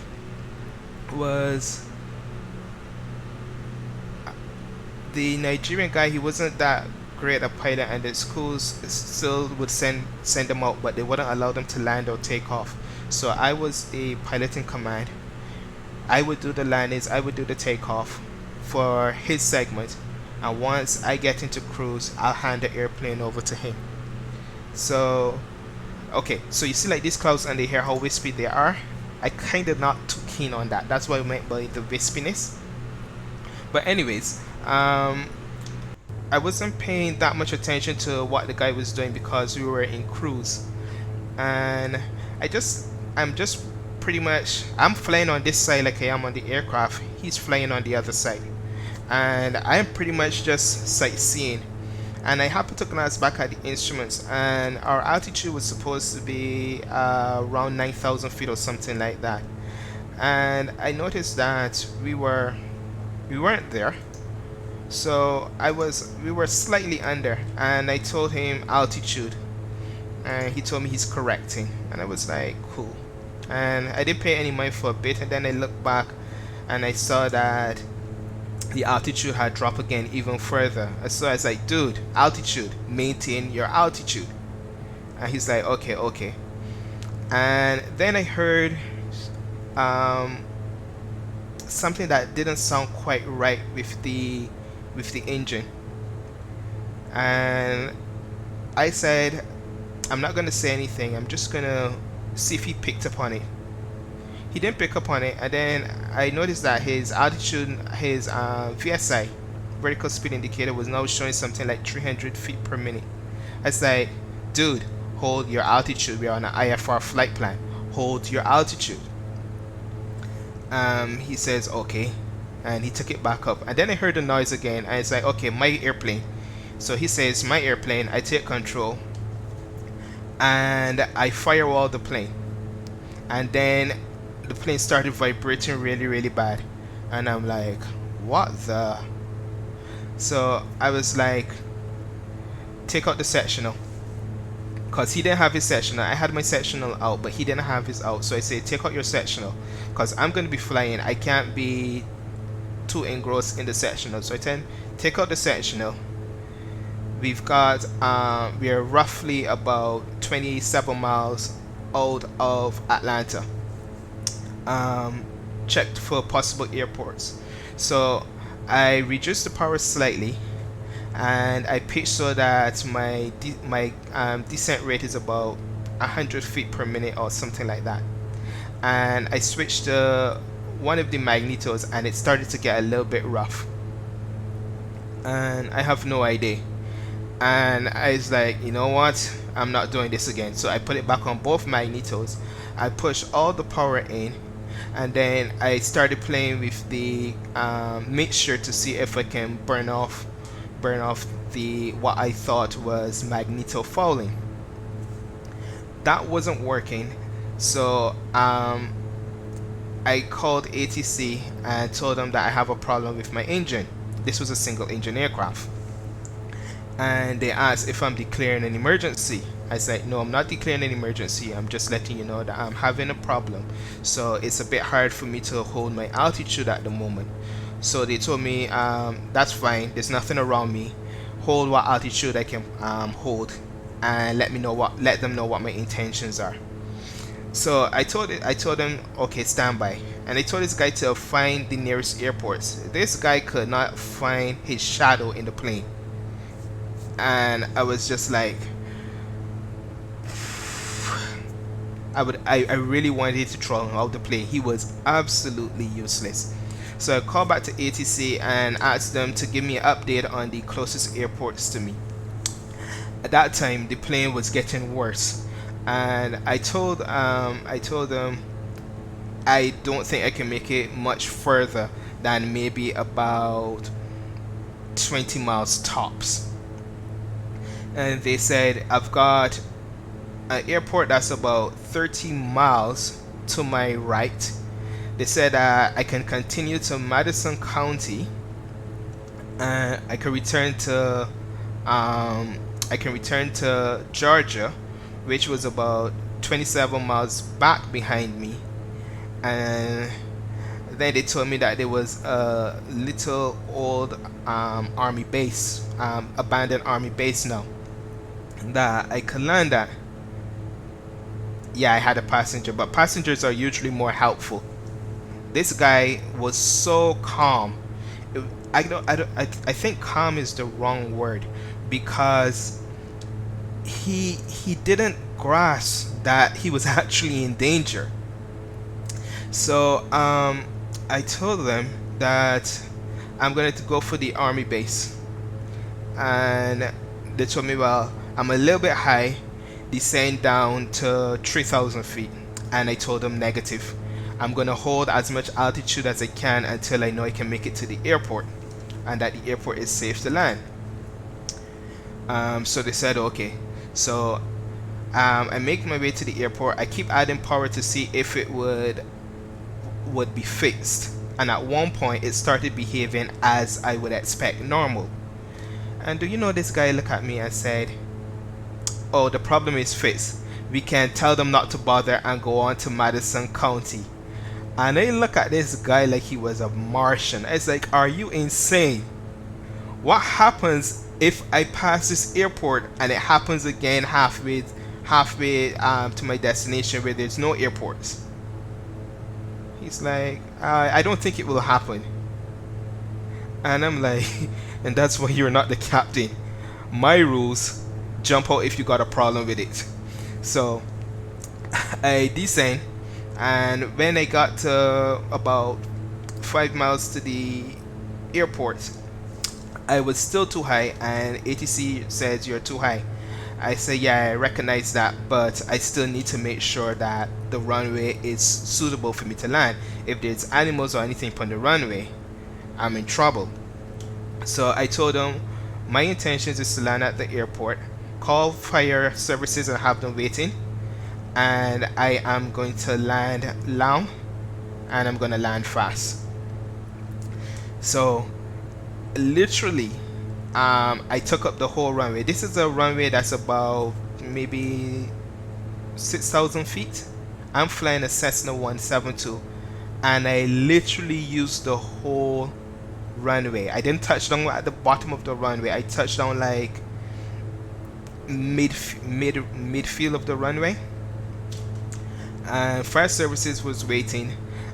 was the Nigerian guy, he wasn't that great a pilot, and the schools still would send them out, but they wouldn't allow them to land or take off. So I was a pilot in command. I would do the landings, I would do the takeoff for his segment, and once I get into cruise, I'll hand the airplane over to him. So okay, so you see like these clouds under here, how wispy they are. I kind of not too keen on that. That's what I meant by the wispiness. But anyways, I wasn't paying that much attention to what the guy was doing because we were in cruise, and I'm just pretty much, I'm flying on this side like I am on the aircraft. He's flying on the other side, and I'm pretty much just sightseeing. And I happened to glance back at the instruments, and our altitude was supposed to be around 9,000 feet or something like that. And I noticed that we weren't there. So we were slightly under, and I told him altitude, and he told me he's correcting, and I was like, cool. And I didn't pay any mind for a bit, and then I looked back and I saw that the altitude had dropped again even further. And so I was like, dude, altitude, maintain your altitude. And he's like, okay. And then I heard something that didn't sound quite right with the engine, and I said, I'm not gonna say anything, I'm just gonna see if he picked up on it. He didn't pick up on it, and then I noticed that his altitude, his VSI, vertical speed indicator, was now showing something like 300 feet per minute. I was like, dude, hold your altitude, we're on an IFR flight plan, hold your altitude. He says okay, and he took it back up, and then I heard the noise again, and it's like, okay, my airplane. So he says my airplane, I take control, and I firewall the plane, and then the plane started vibrating really bad, and I'm like, what the? So I was like, take out the sectional, because he didn't have his sectional. I had my sectional out, but he didn't have his out. So I said, take out your sectional, because I'm going to be flying, I can't be too engrossed in the sectional. So I said, take out the sectional. We've got we are roughly about 27 miles out of Atlanta. Checked for possible airports. So I reduced the power slightly, and I pitched so that my descent rate is about 100 feet per minute or something like that. And I switched to one of the magnetos, and it started to get a little bit rough, and I have no idea. And I was like, you know what, I'm not doing this again. So I put it back on both magnetos, I pushed all the power in, and then I started playing with the mixture to see if I can burn off the what I thought was magneto fouling. That wasn't working, so I called ATC and told them that I have a problem with my engine. This was a single engine aircraft, and they asked if I'm declaring an emergency. I said, no, I'm not declaring an emergency, I'm just letting you know that I'm having a problem, so it's a bit hard for me to hold my altitude at the moment. So they told me, that's fine, there's nothing around me, hold what altitude I can hold, and let them know what my intentions are. So I told them, okay, stand by, and I told this guy to find the nearest airports. This guy could not find his shadow in the plane, and I was just like, I really wanted to throw him out the plane. He was absolutely useless. So I called back to ATC and asked them to give me an update on the closest airports to me. At that time, the plane was getting worse, and I told them I don't think I can make it much further than maybe about 20 miles tops. And they said, I've got an airport that's about 30 miles to my right. They said I can continue to Madison County, and I can return to Georgia, which was about 27 miles back behind me, and then they told me that there was a little old army base, abandoned army base now, that I could land at. Yeah, I had a passenger, but passengers are usually more helpful. This guy was so calm. I think calm is the wrong word, because he didn't grasp that he was actually in danger. So I told them that I'm going to go for the army base, and they told me, well, I'm a little bit high, descend down to 3,000 feet, and I told them negative. I'm going to hold as much altitude as I can until I know I can make it to the airport, and that the airport is safe to land. So they said okay. So I make my way to the airport. I keep adding power to see if it would be fixed, and at one point it started behaving as I would expect normal. And do you know, this guy looked at me and said, oh, the problem is fixed, we can tell them not to bother and go on to Madison County. And I look at this guy like he was a Martian. It's like, are you insane? What happens if I pass this airport and it happens again halfway to my destination where there's no airports? He's like, I don't think it will happen. And I'm like, and that's why you're not the captain. My rules, jump out if you got a problem with it. So I descend, and when I got to about 5 miles to the airport, I was still too high, and ATC says you're too high. I say, yeah, I recognize that, but I still need to make sure that the runway is suitable for me to land. If there's animals or anything on the runway, I'm in trouble. So I told them my intentions is to land at the airport, call fire services and have them waiting, and I am going to land long, and I'm going to land fast. So literally, I took up the whole runway. This is a runway that's about maybe 6,000 feet. I'm flying a Cessna 172, and I literally used the whole runway. I didn't touch down at the bottom of the runway. I touched down like midfield of the runway, and fire services was waiting.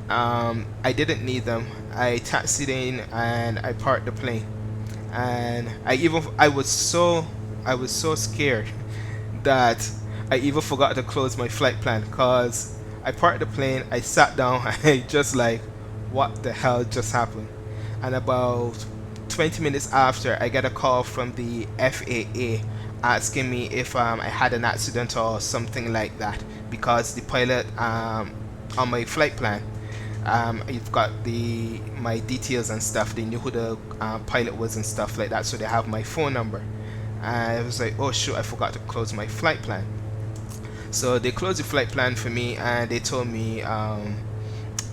I didn't need them. I taxied in and I parked the plane, and I was so scared that I even forgot to close my flight plan, because I parked the plane, I sat down, I just like, what the hell just happened? And about 20 minutes after, I get a call from the FAA asking me if I had an accident or something like that, because the pilot on my flight plan, you've got my details and stuff. They knew who the pilot was and stuff like that, so they have my phone number. And I was like, oh shoot, I forgot to close my flight plan. So they closed the flight plan for me, and they told me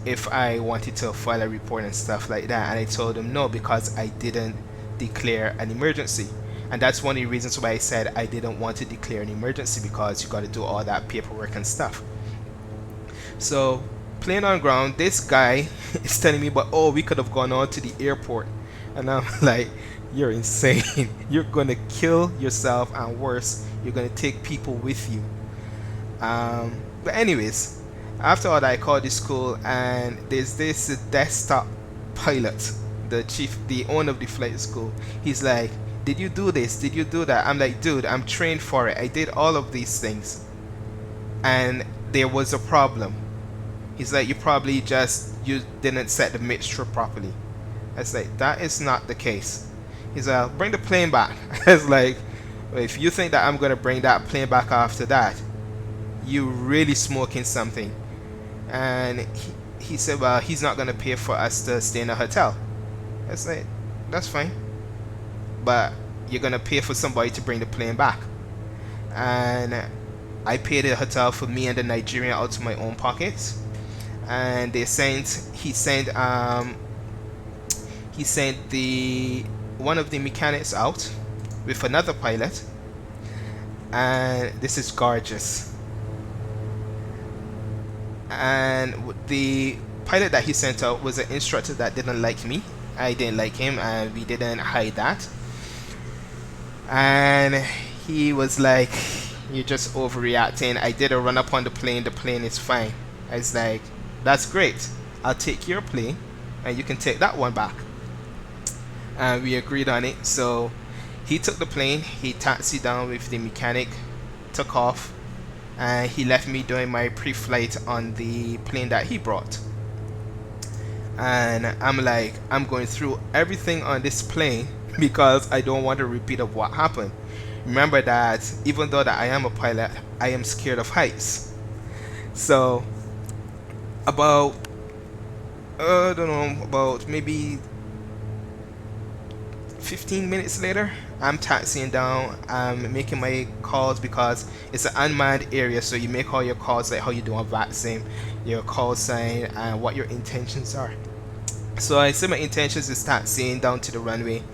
if I wanted to file a report and stuff like that, and I told them no, because I didn't declare an emergency. And that's one of the reasons why I said I didn't want to declare an emergency, because you got to do all that paperwork and stuff. So plane on ground, this guy is telling me, but oh, we could have gone on to the airport. And I'm like, you're insane. You're gonna kill yourself, and worse, you're gonna take people with you. But anyways, after all that, I called the school, and there's this desktop pilot, the owner of the flight school. He's like, did you do this? Did you do that? I'm like, dude, I'm trained for it. I did all of these things, and there was a problem. He's like, you didn't set the mixture properly. I was like, that is not the case. He's like, bring the plane back. I was like, well, if you think that I'm gonna bring that plane back after that, you really smoking something. And he said, well, he's not gonna pay for us to stay in a hotel. I was like, that's fine, but you're gonna pay for somebody to bring the plane back. And I paid a hotel for me and the Nigerian out of my own pockets. And he sent one of the mechanics out with another pilot, and this is gorgeous. And pilot that he sent out was an instructor that didn't like me. I didn't like him, and we didn't hide that. And he was like, "You're just overreacting. I did a run up on the plane. The plane is fine." I was like, "That's great. I'll take your plane, and you can take that one back." And we agreed on it. So he took the plane. He taxied down with the mechanic, took off, and he left me doing my pre-flight on the plane that he brought. And I'm like, I'm going through everything on this plane because I don't want a repeat of what happened. Remember that even though that I am a pilot, I am scared of heights. So about I don't know, about maybe 15 minutes later, I'm taxiing down. I'm making my calls because it's an unmanned area, so you make all your calls like how you do on VATSIM, your call sign and what your intentions are. So I say my intentions is taxiing down to the runway,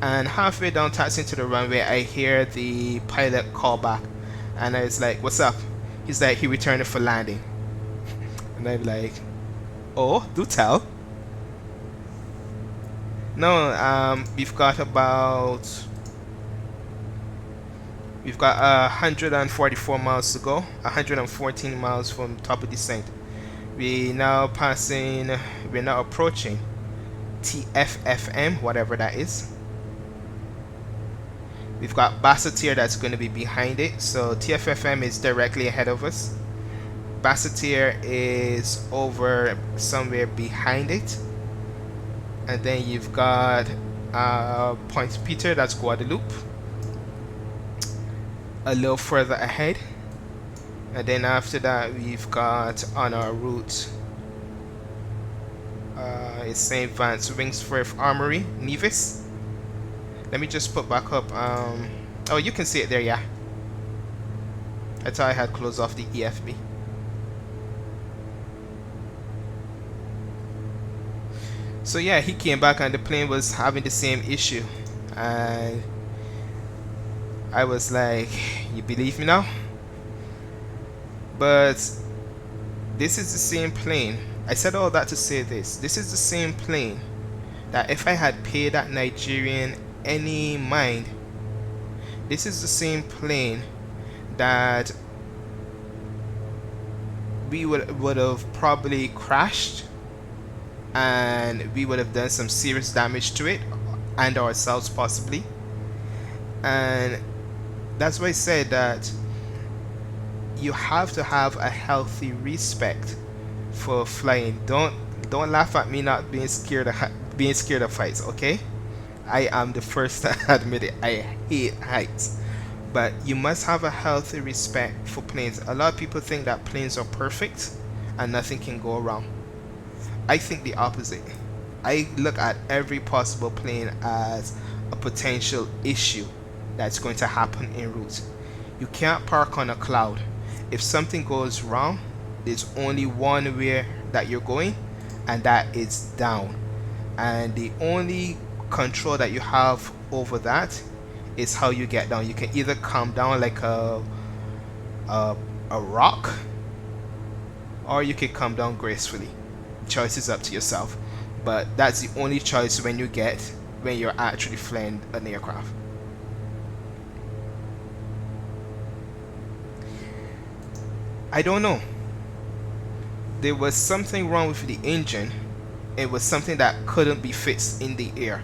and halfway down taxiing to the runway, I hear the pilot call back, and I was like, "What's up?" He's like, "He returned for landing." And I'm like, "Oh, do tell." No, we've got 144 miles to go, 114 miles from top of descent. We're now approaching TFFM, whatever that is. We've got Basseterre that's going to be behind it, so TFFM is directly ahead of us. Basseterre is over somewhere behind it. And then you've got Point Peter, that's Guadeloupe, a little further ahead. And then after that, we've got on our route, it's St. Vance Wingsforth Armory, Nevis. Let me just put back up. Oh, you can see it there, yeah. I thought I had closed off the EFB. So yeah, he came back and the plane was having the same issue, and I was like, "You believe me now?" But this is the same plane. I said all that to say this. This is the same plane that if I had paid that Nigerian any mind, this is the same plane that we would have probably crashed, and we would have done some serious damage to it and ourselves possibly. And that's why I said that you have to have a healthy respect for flying. Don't laugh at me not being scared of heights, okay? I am the first to admit it. I hate heights. But you must have a healthy respect for planes. A lot of people think that planes are perfect and nothing can go wrong. I think the opposite. I look at every possible plane as a potential issue that's going to happen en route. You can't park on a cloud. If something goes wrong, there's only one way that you're going, and that is down. And the only control that you have over that is how you get down. You can either come down like a rock, or you can come down gracefully. Choice is up to yourself, but that's the only choice when you're actually flying an aircraft. I don't know. There was something wrong with the engine. It was something that couldn't be fixed in the air.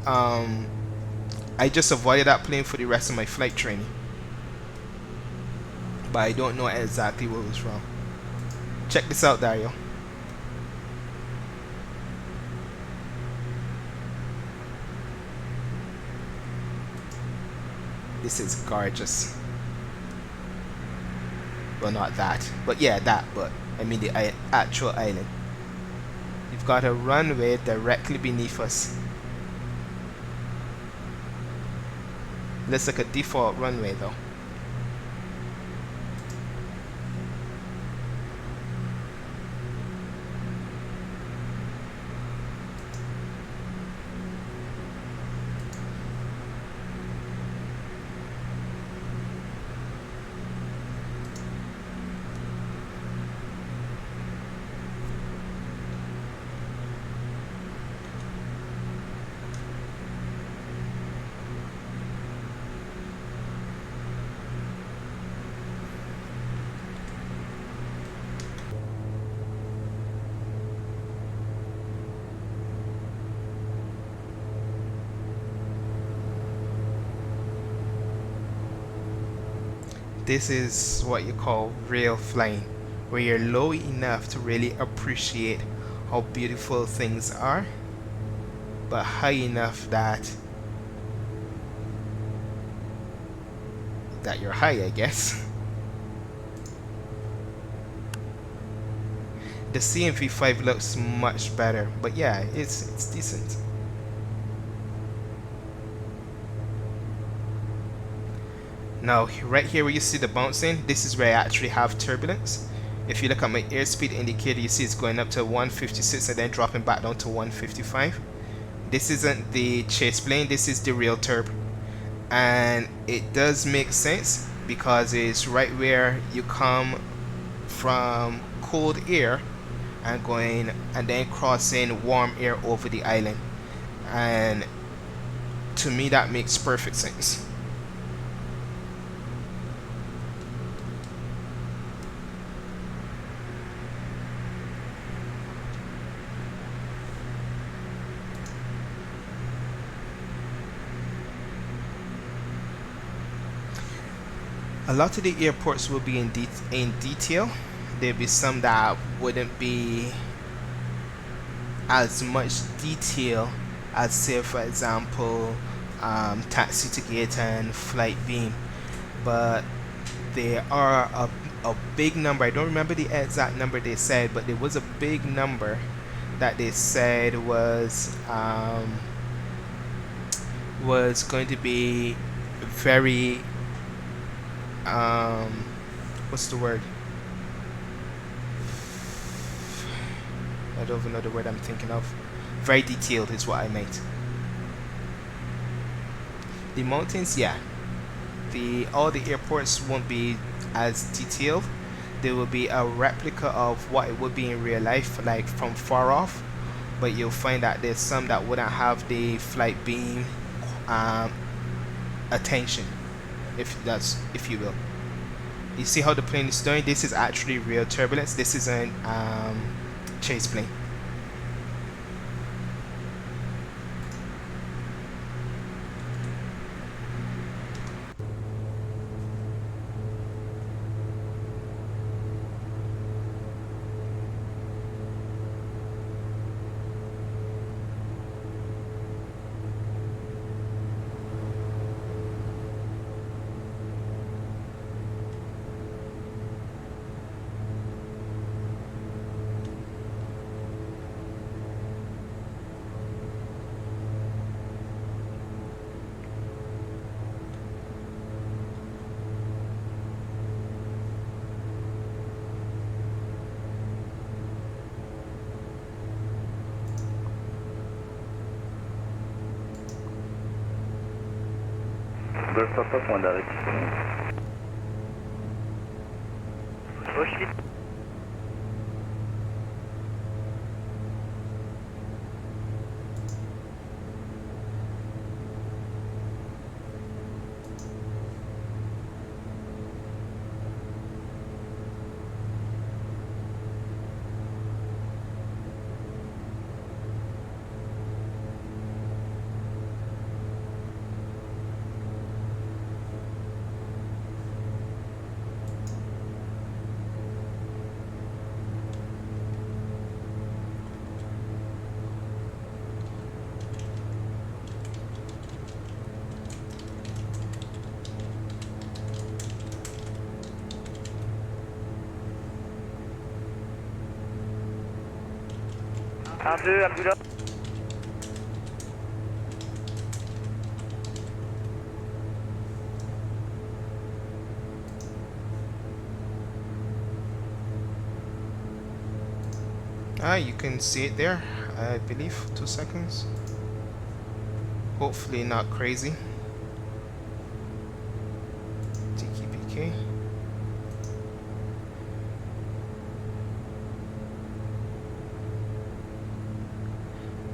I just avoided that plane for the rest of my flight training, but I don't know exactly what was wrong. Check this out, Dario. This is gorgeous. Well, not that, but yeah, that, but I mean the actual island. You've got a runway directly beneath us. Looks like a default runway though. This is what you call real flying, where you're low enough to really appreciate how beautiful things are, but high enough that you're high, I guess. The CMV5 looks much better, but yeah, it's decent. Now, right here where you see the bouncing, this is where I actually have turbulence. If you look at my airspeed indicator, you see it's going up to 156 and then dropping back down to 155. This isn't the ChasePlane, this is the real turb. And it does make sense because it's right where you come from cold air and going and then crossing warm air over the island, and to me that makes perfect sense. A lot of the airports will be in detail. There'll be some that wouldn't be as much detail as, say, for example, taxi to gate and flight beam, but there are a big number. I don't remember the exact number they said, but there was a big number that they said was going to be very what's the word? I don't even know the word I'm thinking of. Very detailed is what I meant. The mountains, yeah. All the airports won't be as detailed. There will be a replica of what it would be in real life, like from far off. But you'll find that there's some that wouldn't have the flight beam attention, if you will. You see how the plane is doing? This is actually real turbulence. This isn't ChasePlane. Golf Papa, point d'arrêt. Un, deux, Abdullah. You can see it there, I believe. 2 seconds. Hopefully not crazy. TKPK.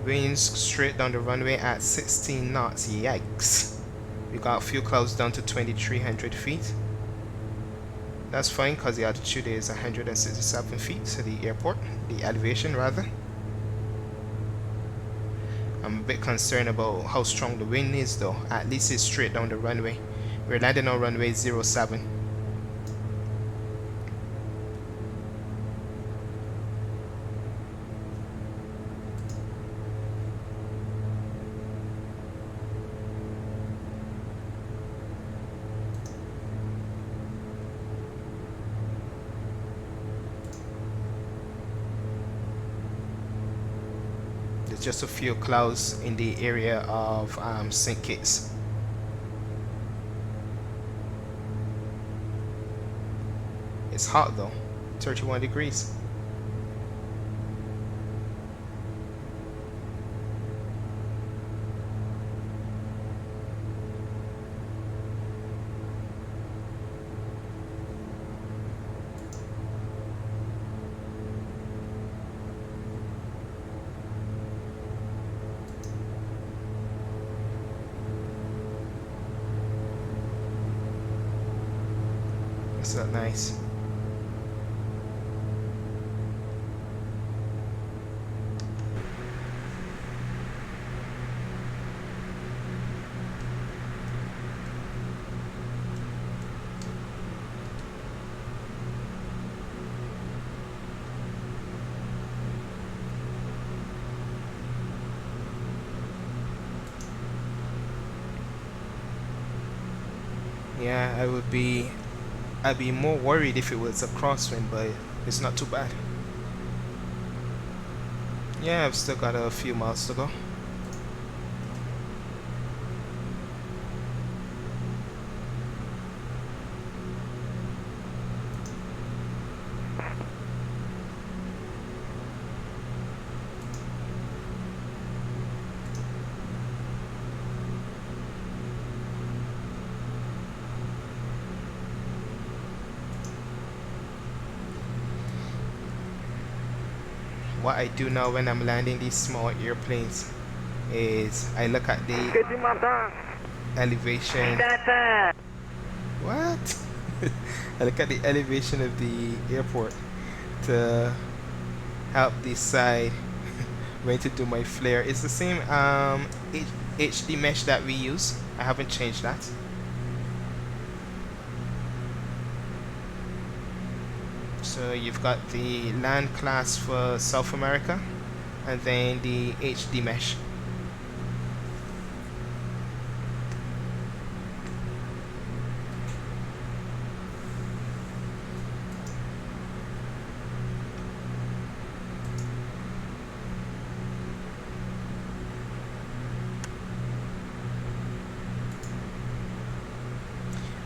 Winds straight down the runway at 16 knots. Yikes. We got fuel clouds down to 2,300 feet. That's fine because the altitude is 167 feet to the airport, the elevation rather. I'm a bit concerned about how strong the wind is though. At least it's straight down the runway. We're landing on runway 07. just a few clouds in the area of St. Kitts. It's hot though, 31 degrees. Isn't that nice? Yeah, I'd be more worried if it was a crosswind, but it's not too bad. Yeah, I've still got a few miles to go. What I do now when I'm landing these small airplanes is I look at the elevation. What? I look at the elevation of the airport to help decide when to do my flare. It's the same HD mesh that we use. I haven't changed that. So you've got the land class for South America and then the HD mesh.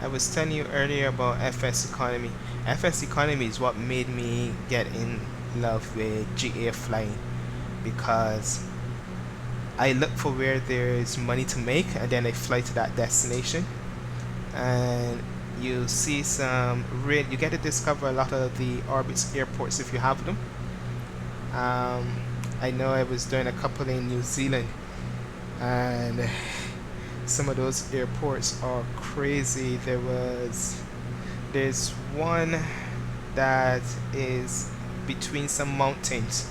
I was telling you earlier about FS economy. FS economy is what made me get in love with GA flying, because I look for where there's money to make and then I fly to that destination, and you see some you get to discover a lot of the orbits airports if you have them. I know I was doing a couple in New Zealand, and some of those airports are crazy. There's one that is between some mountains,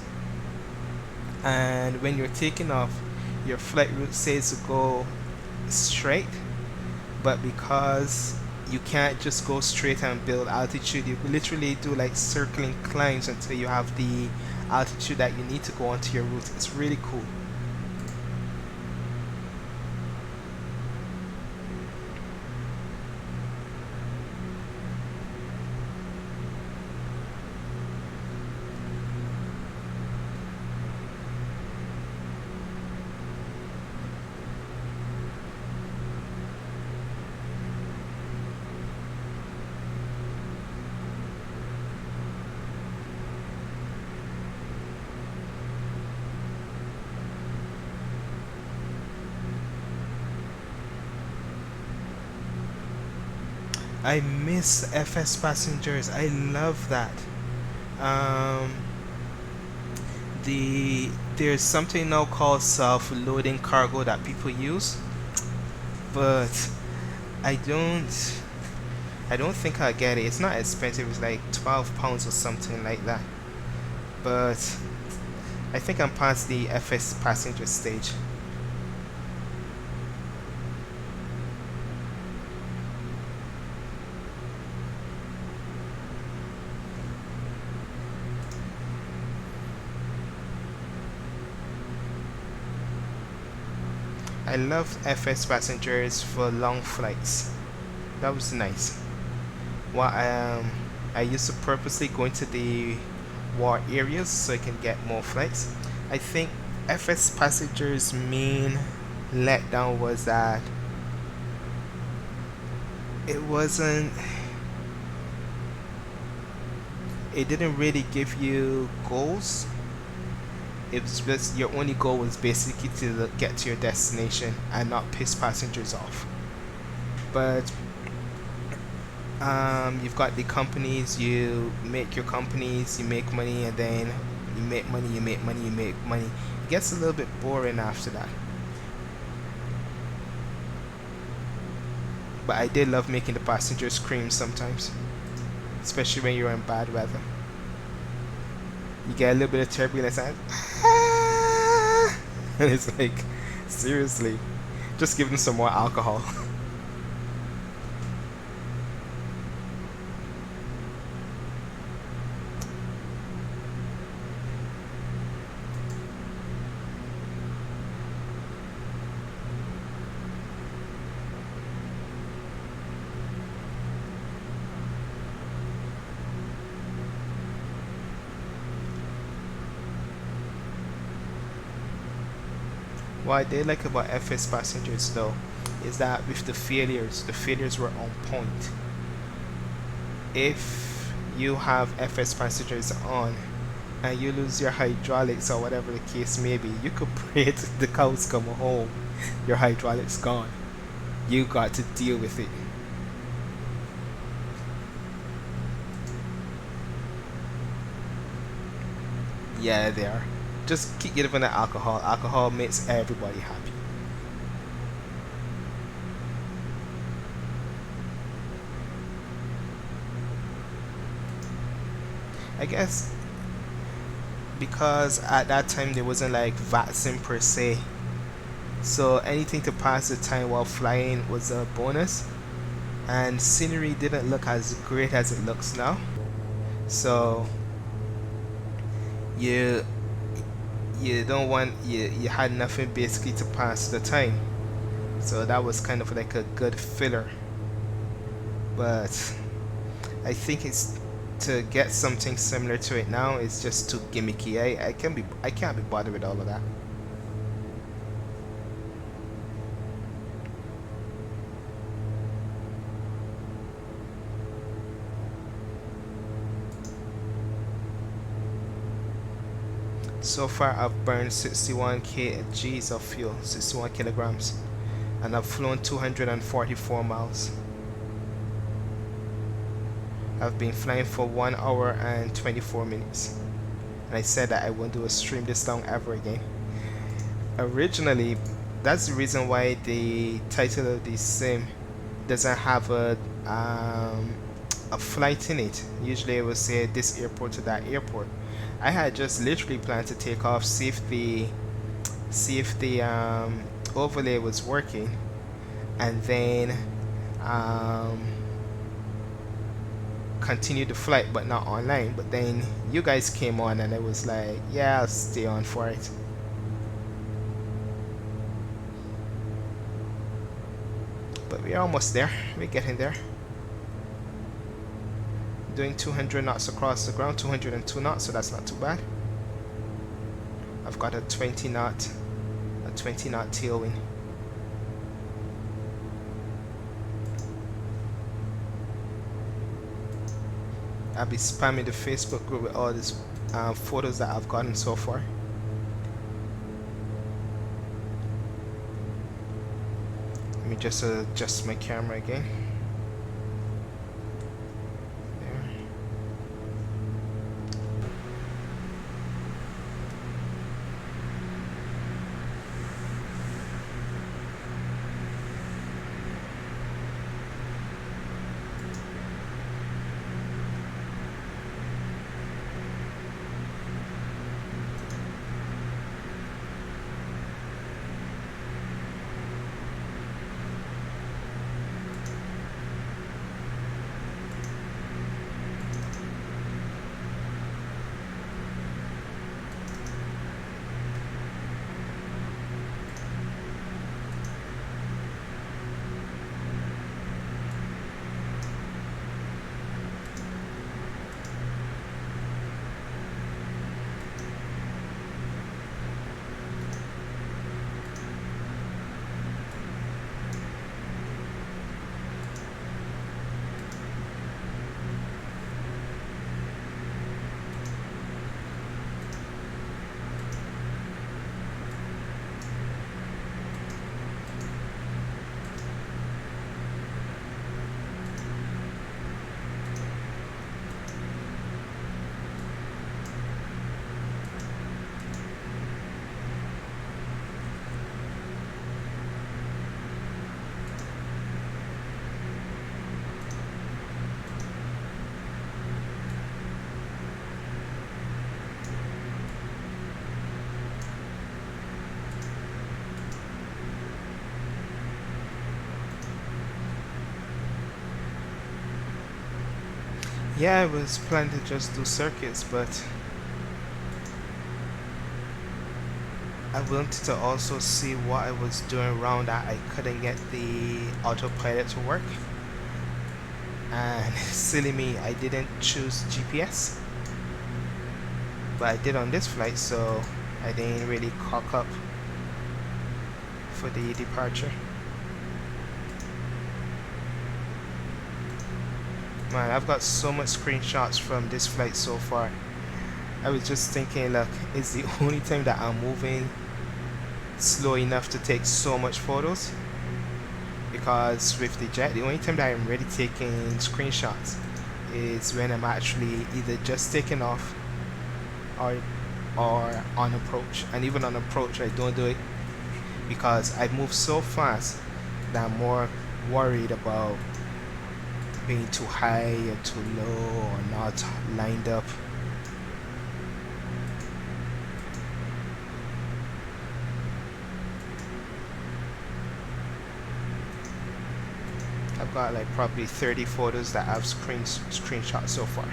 and when you're taking off, your flight route says to go straight, but because you can't just go straight and build altitude, you literally do like circling climbs until you have the altitude that you need to go onto your route. It's really cool. I miss FS passengers. I love that. There's something now called self-loading cargo that people use, but I don't think I'll get it. It's not expensive. It's like £12 or something like that. But I think I'm past the FS passenger stage. I love FS passengers for long flights. That was nice. Well, I used to purposely go into the war areas so I can get more flights. I think FS passengers' main letdown was that it wasn't it didn't really give you goals. It was just your only goal was basically to get to your destination and not piss passengers off. But you've got the companies, you make your companies, you make money, and then you make money, you make money, you make money. It gets a little bit boring after that. But I did love making the passengers scream sometimes, especially when you're in bad weather. You get a little bit of turbulence and and it's like, seriously, just give them some more alcohol. What I did like about FS passengers though is that with the failures were on point. If you have FS passengers on and you lose your hydraulics or whatever the case may be, you could pray to the cows come home, your hydraulics gone. You got to deal with it. Yeah, they are. Just keep giving the alcohol. Alcohol makes everybody happy. I guess because at that time there wasn't like vaccine per se, so anything to pass the time while flying was a bonus, and scenery didn't look as great as it looks now, so you don't want you had nothing basically to pass the time, so that was kind of like a good filler. But I think it's to get something similar to it now is just too gimmicky. I can't be bothered with all of that. So far I've burned 61 kgs of fuel, 61 kilograms, and I've flown 244 miles. I've been flying for 1 hour and 24 minutes. And I said that I won't do a stream this long ever again. Originally, that's the reason why the title of this sim doesn't have a flight in it. Usually it will say this airport to that airport. I had just literally planned to take off, see if the overlay was working, and then continue the flight, but not online. But then you guys came on and it was like, yeah, I'll stay on for it. But we're almost there. We're getting there. Doing 200 knots across the ground, 202 knots, so that's not too bad. I've got a 20 knot tailwind. I'll be spamming the Facebook group with all these photos that I've gotten so far. Let me just adjust my camera again. Yeah, I was planning to just do circuits, but I wanted to also see what I was doing around that I couldn't get the autopilot to work. And silly me, I didn't choose GPS, but I did on this flight, so I didn't really cock up for the departure. Man, I've got so much screenshots from this flight so far. I was just thinking, look, it's the only time that I'm moving slow enough to take so much photos, because with the jet, the only time that I'm really taking screenshots is when I'm actually either just taking off or on approach. And even on approach, I don't do it because I move so fast that I'm more worried about being too high or too low or not lined up. I've got like probably 30 photos that I've screenshot so far.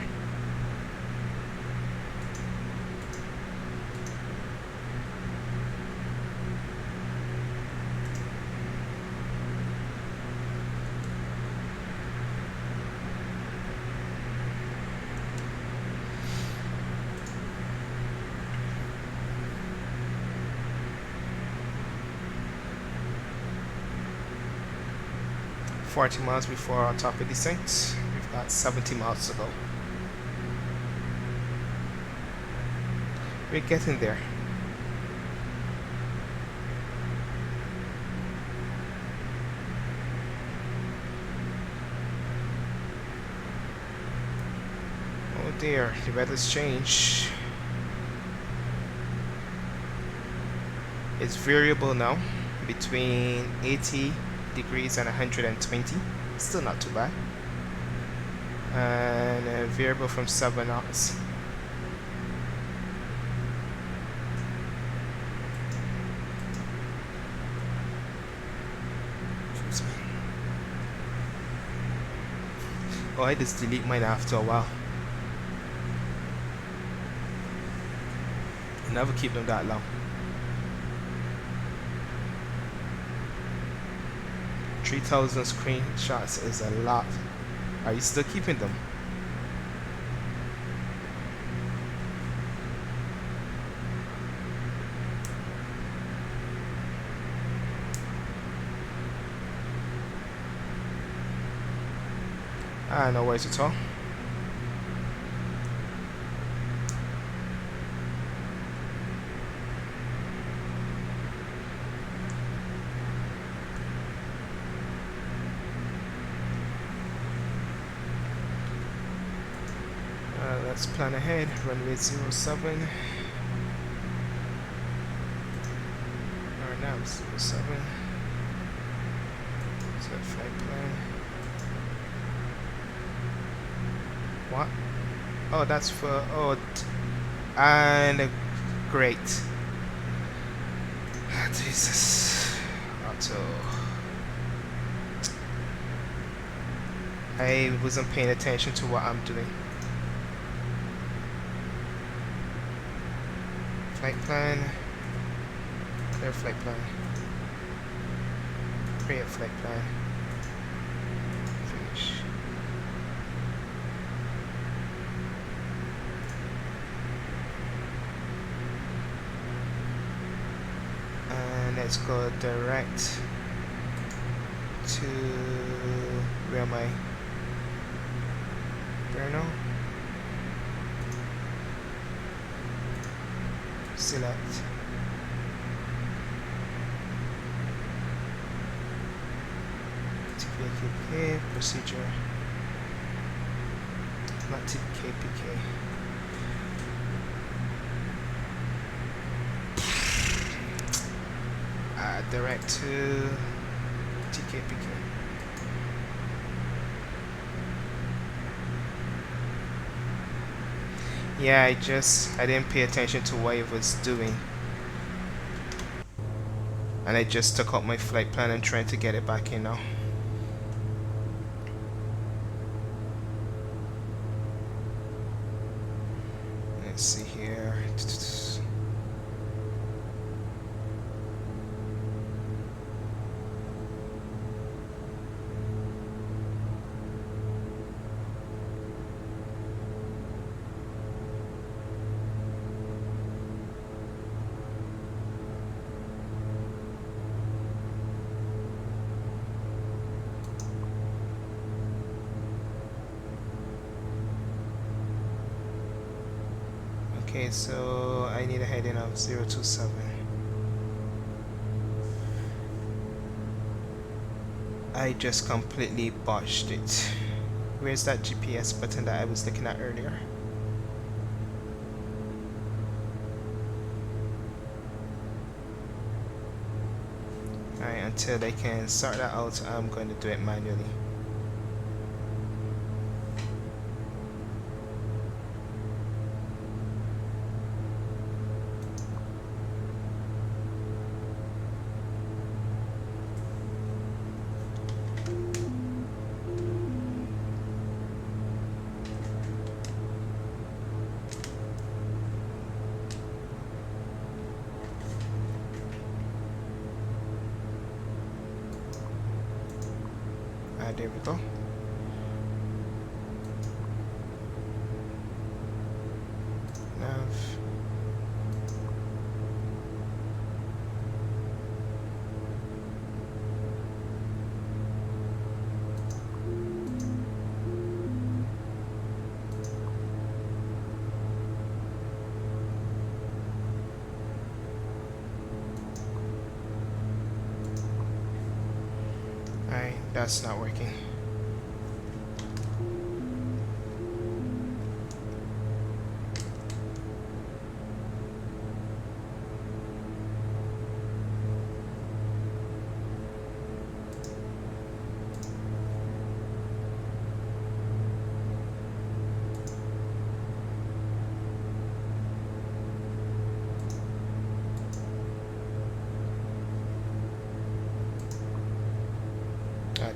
$40 miles before our top of descent. We've got 70 miles to go. We're getting there. Oh dear, the weather's changed. It's variable now between 80 degrees and 120. Still not too bad. And a variable from 7 knots. Oh, I just delete mine after a while. I never keep them that long. 3,000 screenshots is a lot. Are you still keeping them? No worries at all. Let's plan ahead. Runway 07. Or now 07. Set flight plan. What? Oh, that's for and great. Jesus. Auto. I wasn't paying attention to what I'm doing. Flight plan. Clear flight plan. Create flight plan. Finish. And let's go direct to where am I? Brno. Select. TKPK procedure. Not TKPK. Direct to TKPK. Yeah, I didn't pay attention to what it was doing. And I just took out my flight plan and trying to get it back in now. let's see here. Okay, so I need a heading of 027. I just completely botched it. Where's that GPS button that I was looking at earlier? Alright, until they can sort that out, I'm going to do it manually. There we go. Nav. Alright, that's not working.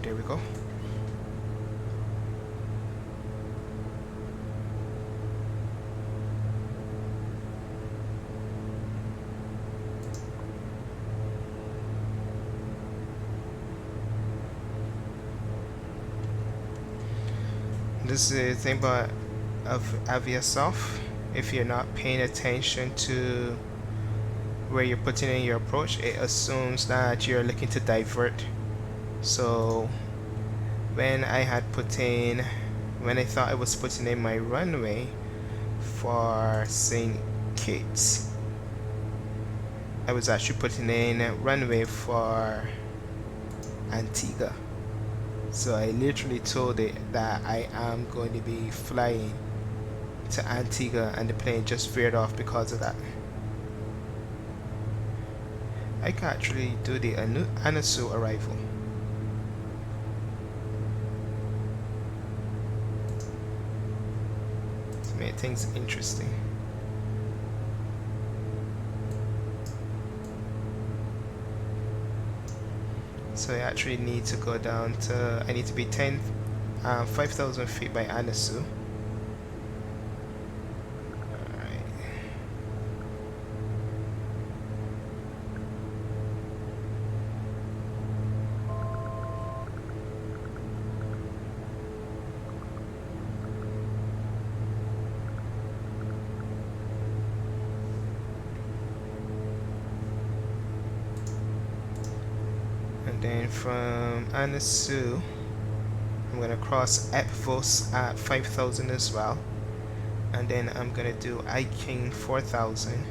There we go. This is the thing about of yourself. If you're not paying attention to where you're putting in your approach, it assumes that you're looking to divert. So when I thought I was putting in my runway for St. Kitts, I was actually putting in a runway for Antigua. So I literally told it that I am going to be flying to Antigua, and the plane just veered off because of that. I can actually do the Anasu arrival. To make things interesting. So I actually need to go down to, I need to be 5,000 feet by Anasu. Alright. And then from Anasu, I'm going to cross Epvos at 5,000 as well. And then I'm going to do Iking 4,000.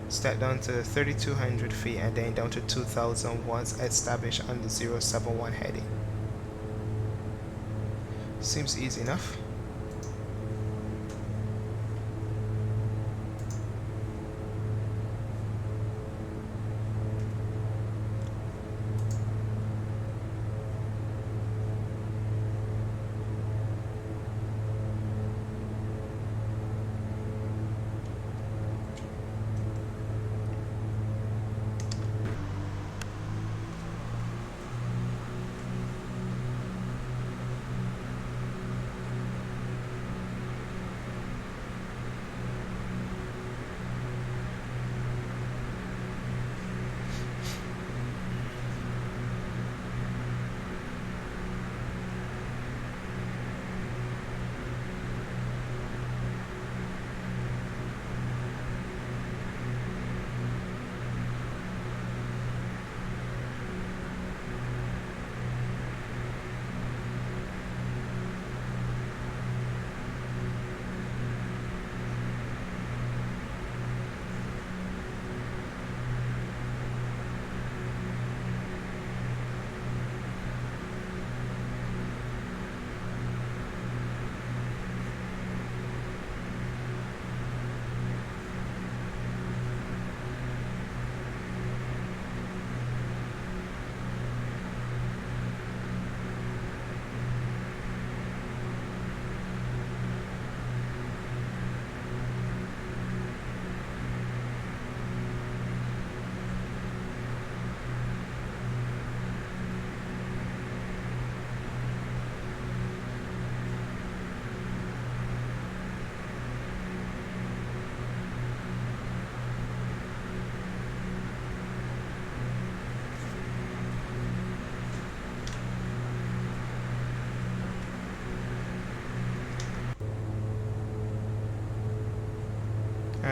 Step down to 3,200 feet and then down to 2,000 once established on the 071 heading. Seems easy enough.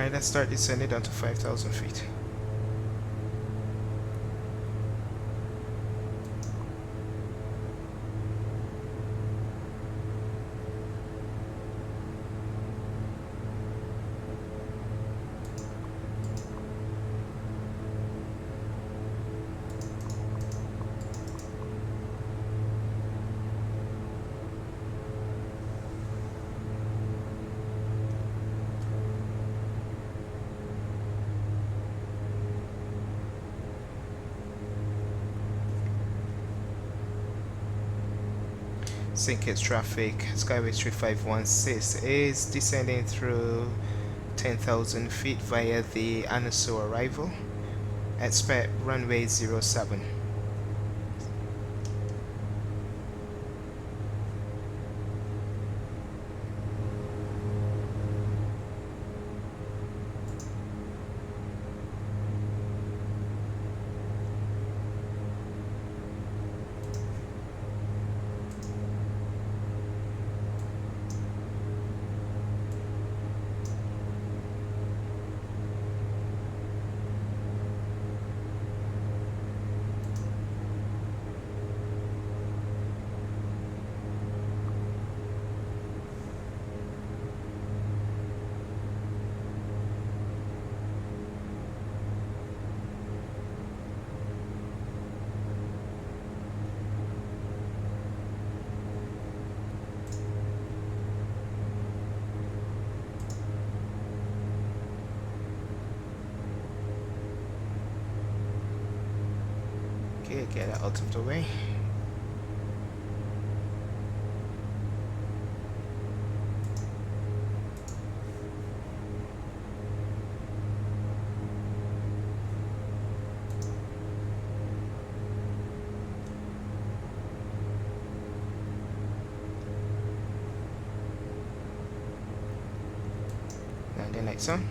Alright, let's start descending down to 5,000 feet. Syncate traffic, Skyway 3516 is descending through 10,000 feet via the Anaso arrival. Expect runway 07. Okay, get it out of the way. Now the next one.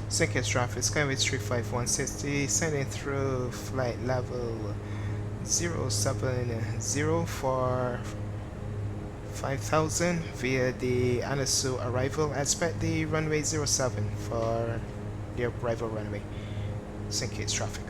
Syncate traffic, Skyway 35160, sending through flight level 070 for 5,000 via the Anasu arrival. Expect the runway 07 for the arrival runway. St. Kitts traffic.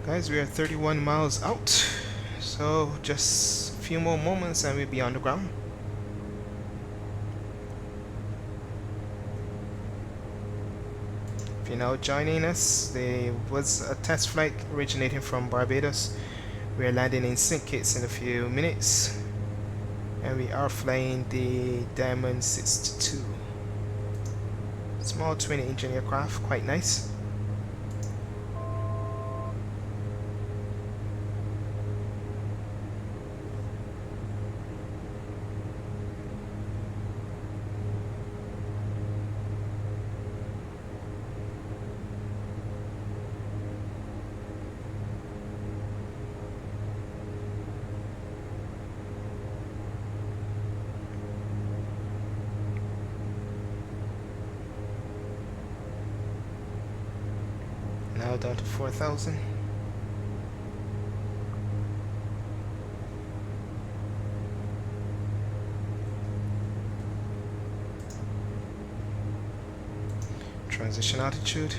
Guys, we are 31 miles out, so just a few more moments and we'll be on the ground. If you're now joining us, there was a test flight originating from Barbados. We are landing in St. Kitts in a few minutes, and we are flying the Diamond 62. Small 20-engine aircraft, quite nice. Now down to 4,000. Transition altitude.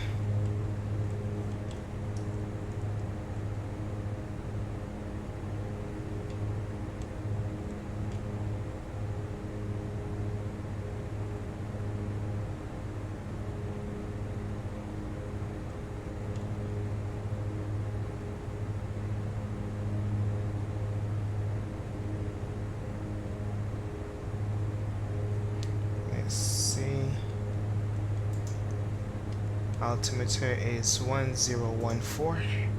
Altimeter is 1014.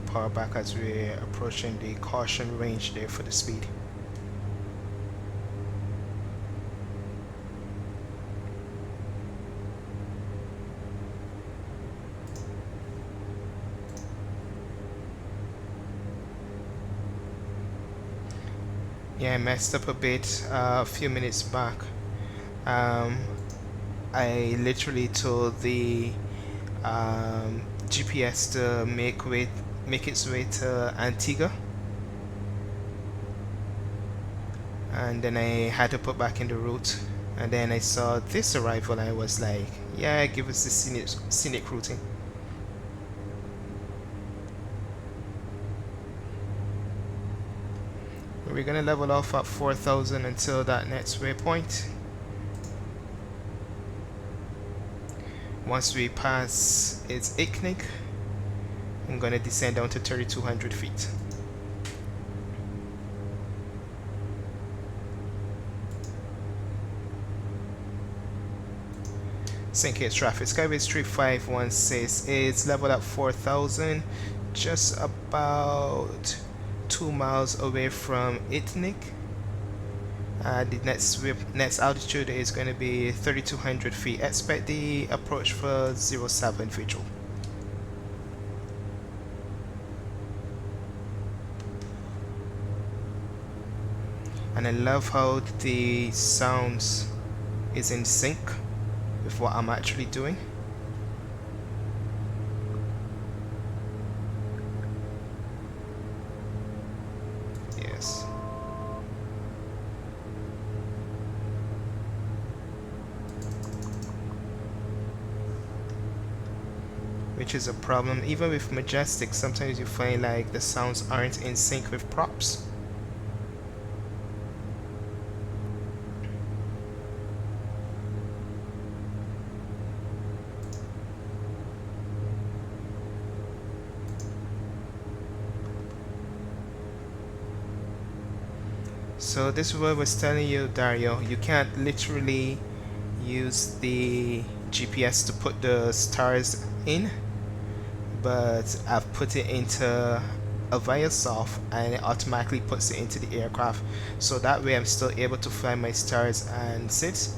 Power back as we're approaching the caution range there for the speed. Yeah, I messed up a bit a few minutes back. I literally told the GPS to make its way to Antigua, and then I had to put back in the route, and then I saw this arrival and I was like, yeah, give us the scenic routing. We're gonna level off at 4,000 until that next waypoint. Once we pass its Iknig, I'm going to descend down to 3,200 feet. St. Kitts traffic, Skyways 3516 is leveled at 4,000, just about 2 miles away from Iknig. The next altitude is going to be 3,200 feet. Expect the approach for 07 visual. And I love how the sounds is in sync with what I'm actually doing. Yes. Which is a problem. Even with Majestic, sometimes you find like the sounds aren't in sync with props. So this is what I was telling you, Dario. You can't literally use the GPS to put the stars in, but I've put it into Aviosoft and it automatically puts it into the aircraft. So that way I'm still able to fly my stars and sit.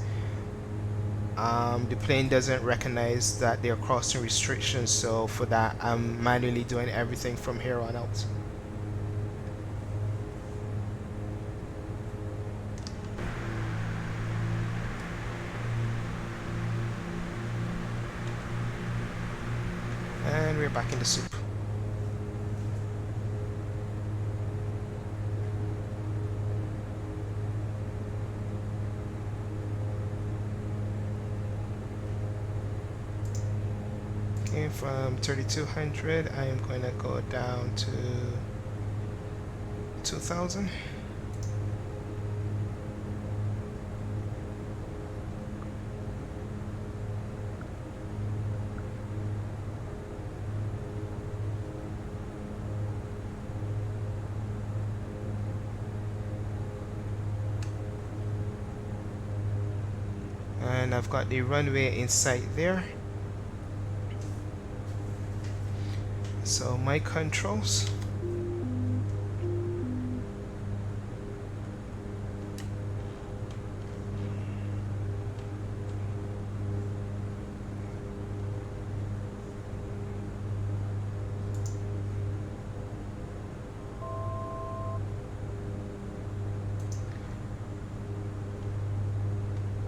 The plane doesn't recognize that they're crossing restrictions, so for that I'm manually doing everything from here on out. And we're back in the soup. Okay, from 3200 I am going to go down to 2000. And I've got the runway in sight there. So my controls.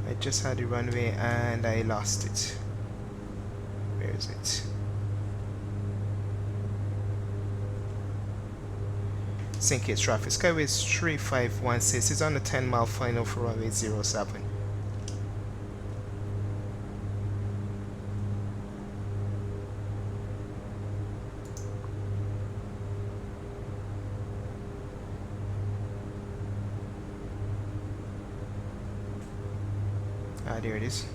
I just had the runway and I lost it. Where is it? St. Kitts traffic. Skyway 3516 is on the 10-mile final for runway 07. Ah, there it is.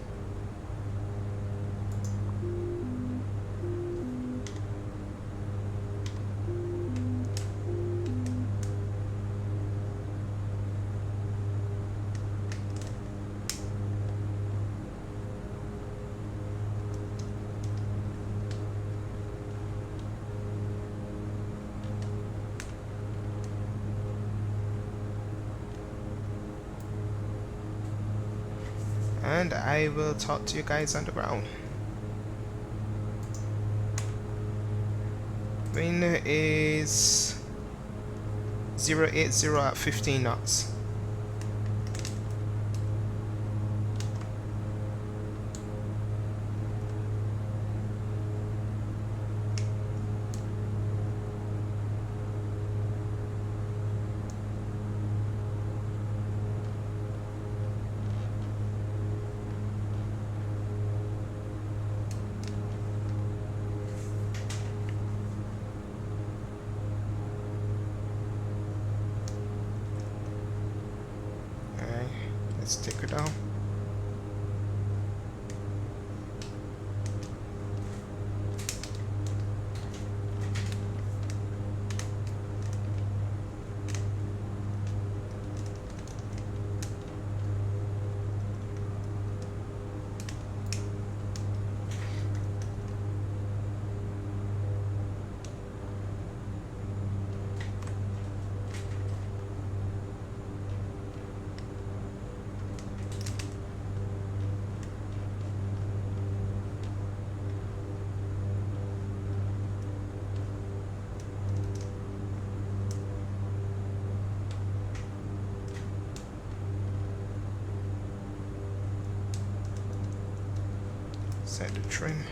And I will talk to you guys on the ground. Wind is 080 at 15 knots. Let's take her down. Set the trim.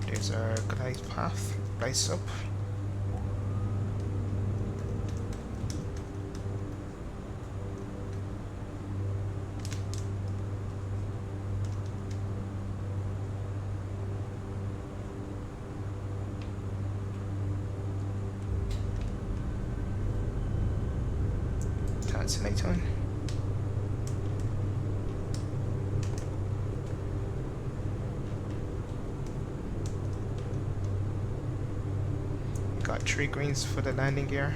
There's our glide path, glide up. Light on. Got 3 greens for the landing gear.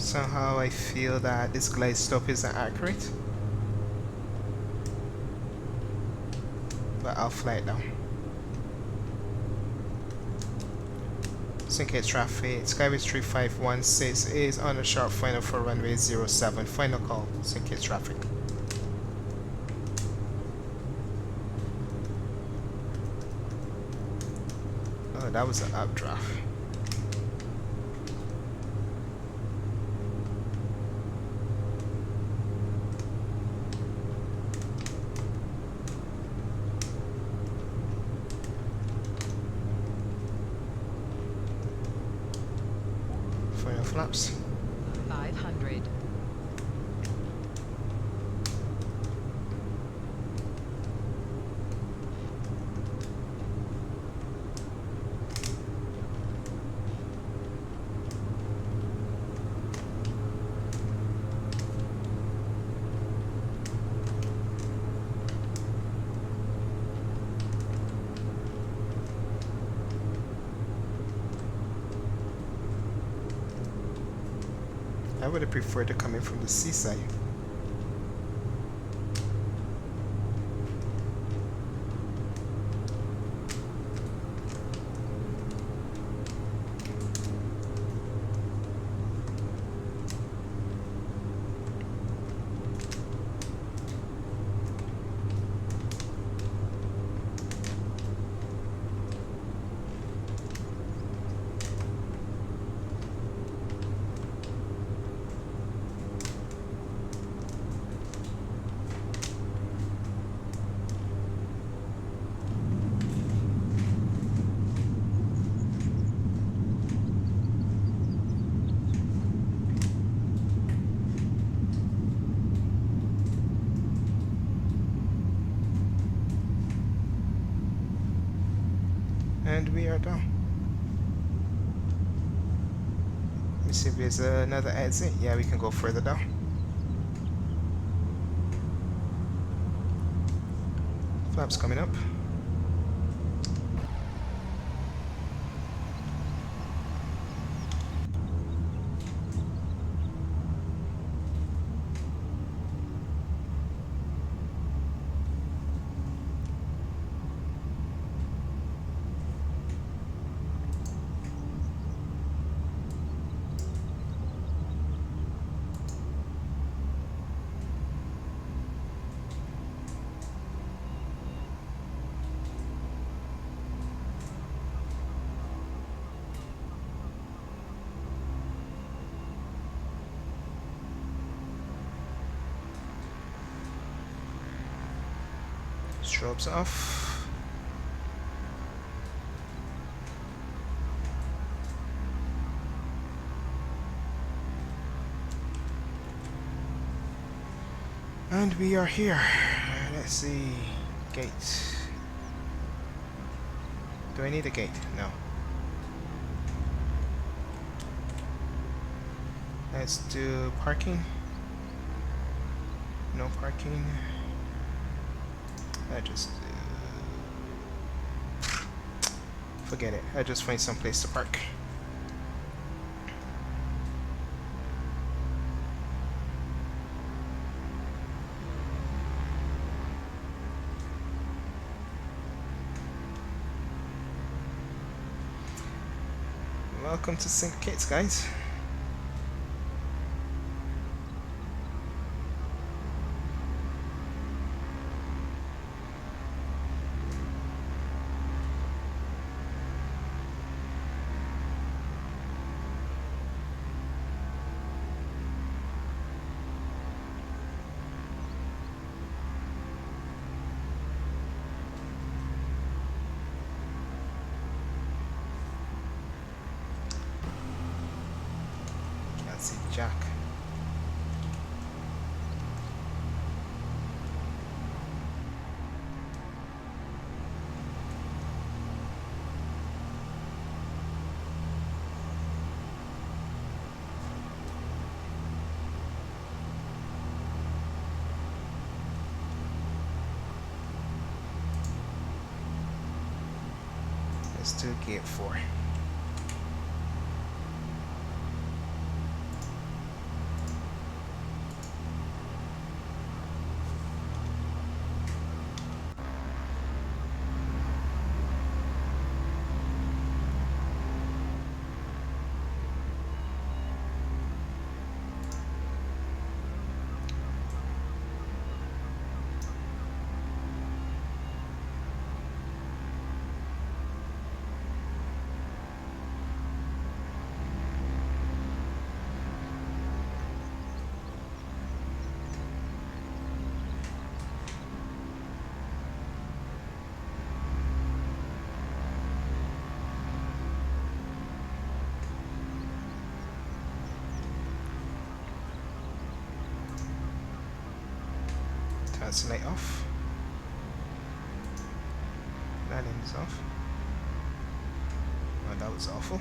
Somehow I feel that this glide stop isn't accurate, but I'll fly it down. Syncate traffic, Skyway 3516 is on a sharp final for runway 07. Final call, syncate traffic. Oh, that was an updraft. Flaps. 500. I would have preferred to come in from the seaside. And we are done. Let me see if there's another exit. Yeah, we can go further down. Flaps coming up. Strobes off. And we are here. Let's see. Gate. Do I need a gate? No. Let's do parking. No parking. I just Forget it. I just find some place to park. Welcome to Sync Kits, guys. Can't see Jack. Let's do gate 4. That's light off. Landing is off. Oh, that was awful.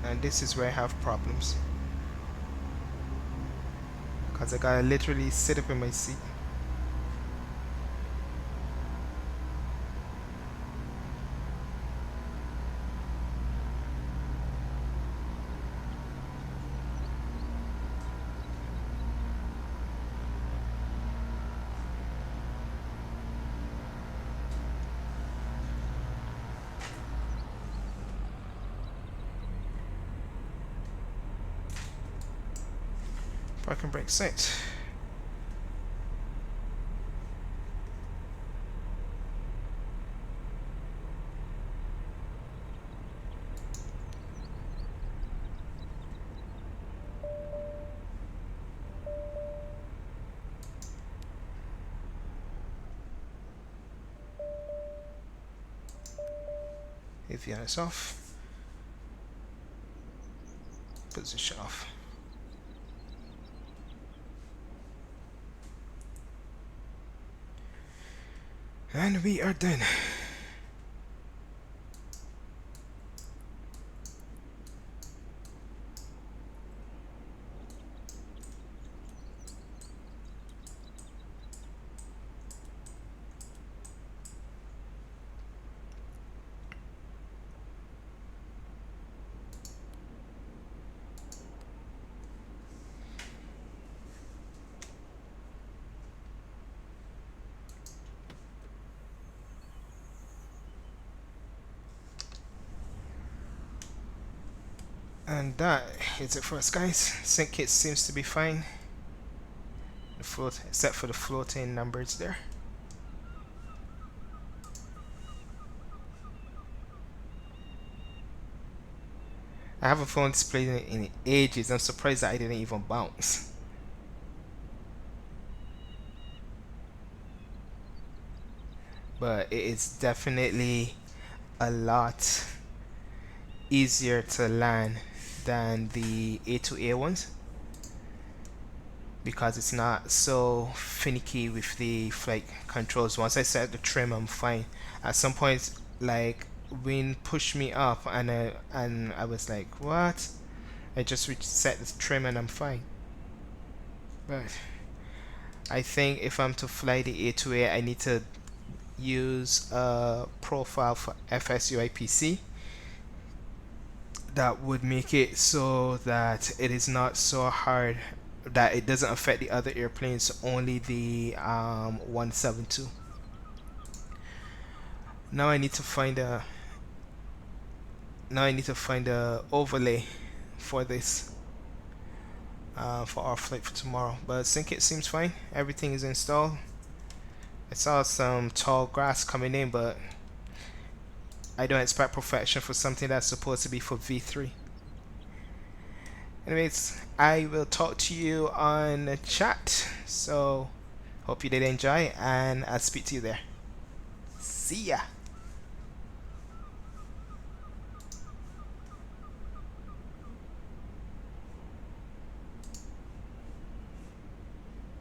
And this is where I have problems, because I gotta literally sit up in my seat. Parking brake set. AVIS off. Position off. And we are done. And that is it for us, guys. Sync kit seems to be fine. The float, except for the floating numbers there. I haven't found displayed it in ages. I'm surprised that I didn't even bounce. But it is definitely a lot easier to land than the A2A ones, because it's not so finicky with the flight controls. Once I set the trim, I'm fine. At some point, like, wind pushed me up, and I was like, what? I just reset the trim and I'm fine. But I think if I'm to fly the A2A, I need to use a profile for FSUIPC that would make it so that it is not so hard, that it doesn't affect the other airplanes, only the 172. Now I need to find a overlay for this, for our flight for tomorrow. But SyncKit seems fine. Everything is installed. I saw some tall grass coming in, but I don't expect perfection for something that's supposed to be for V3. Anyways, I will talk to you on chat. So hope you did enjoy, and I'll speak to you there. See ya.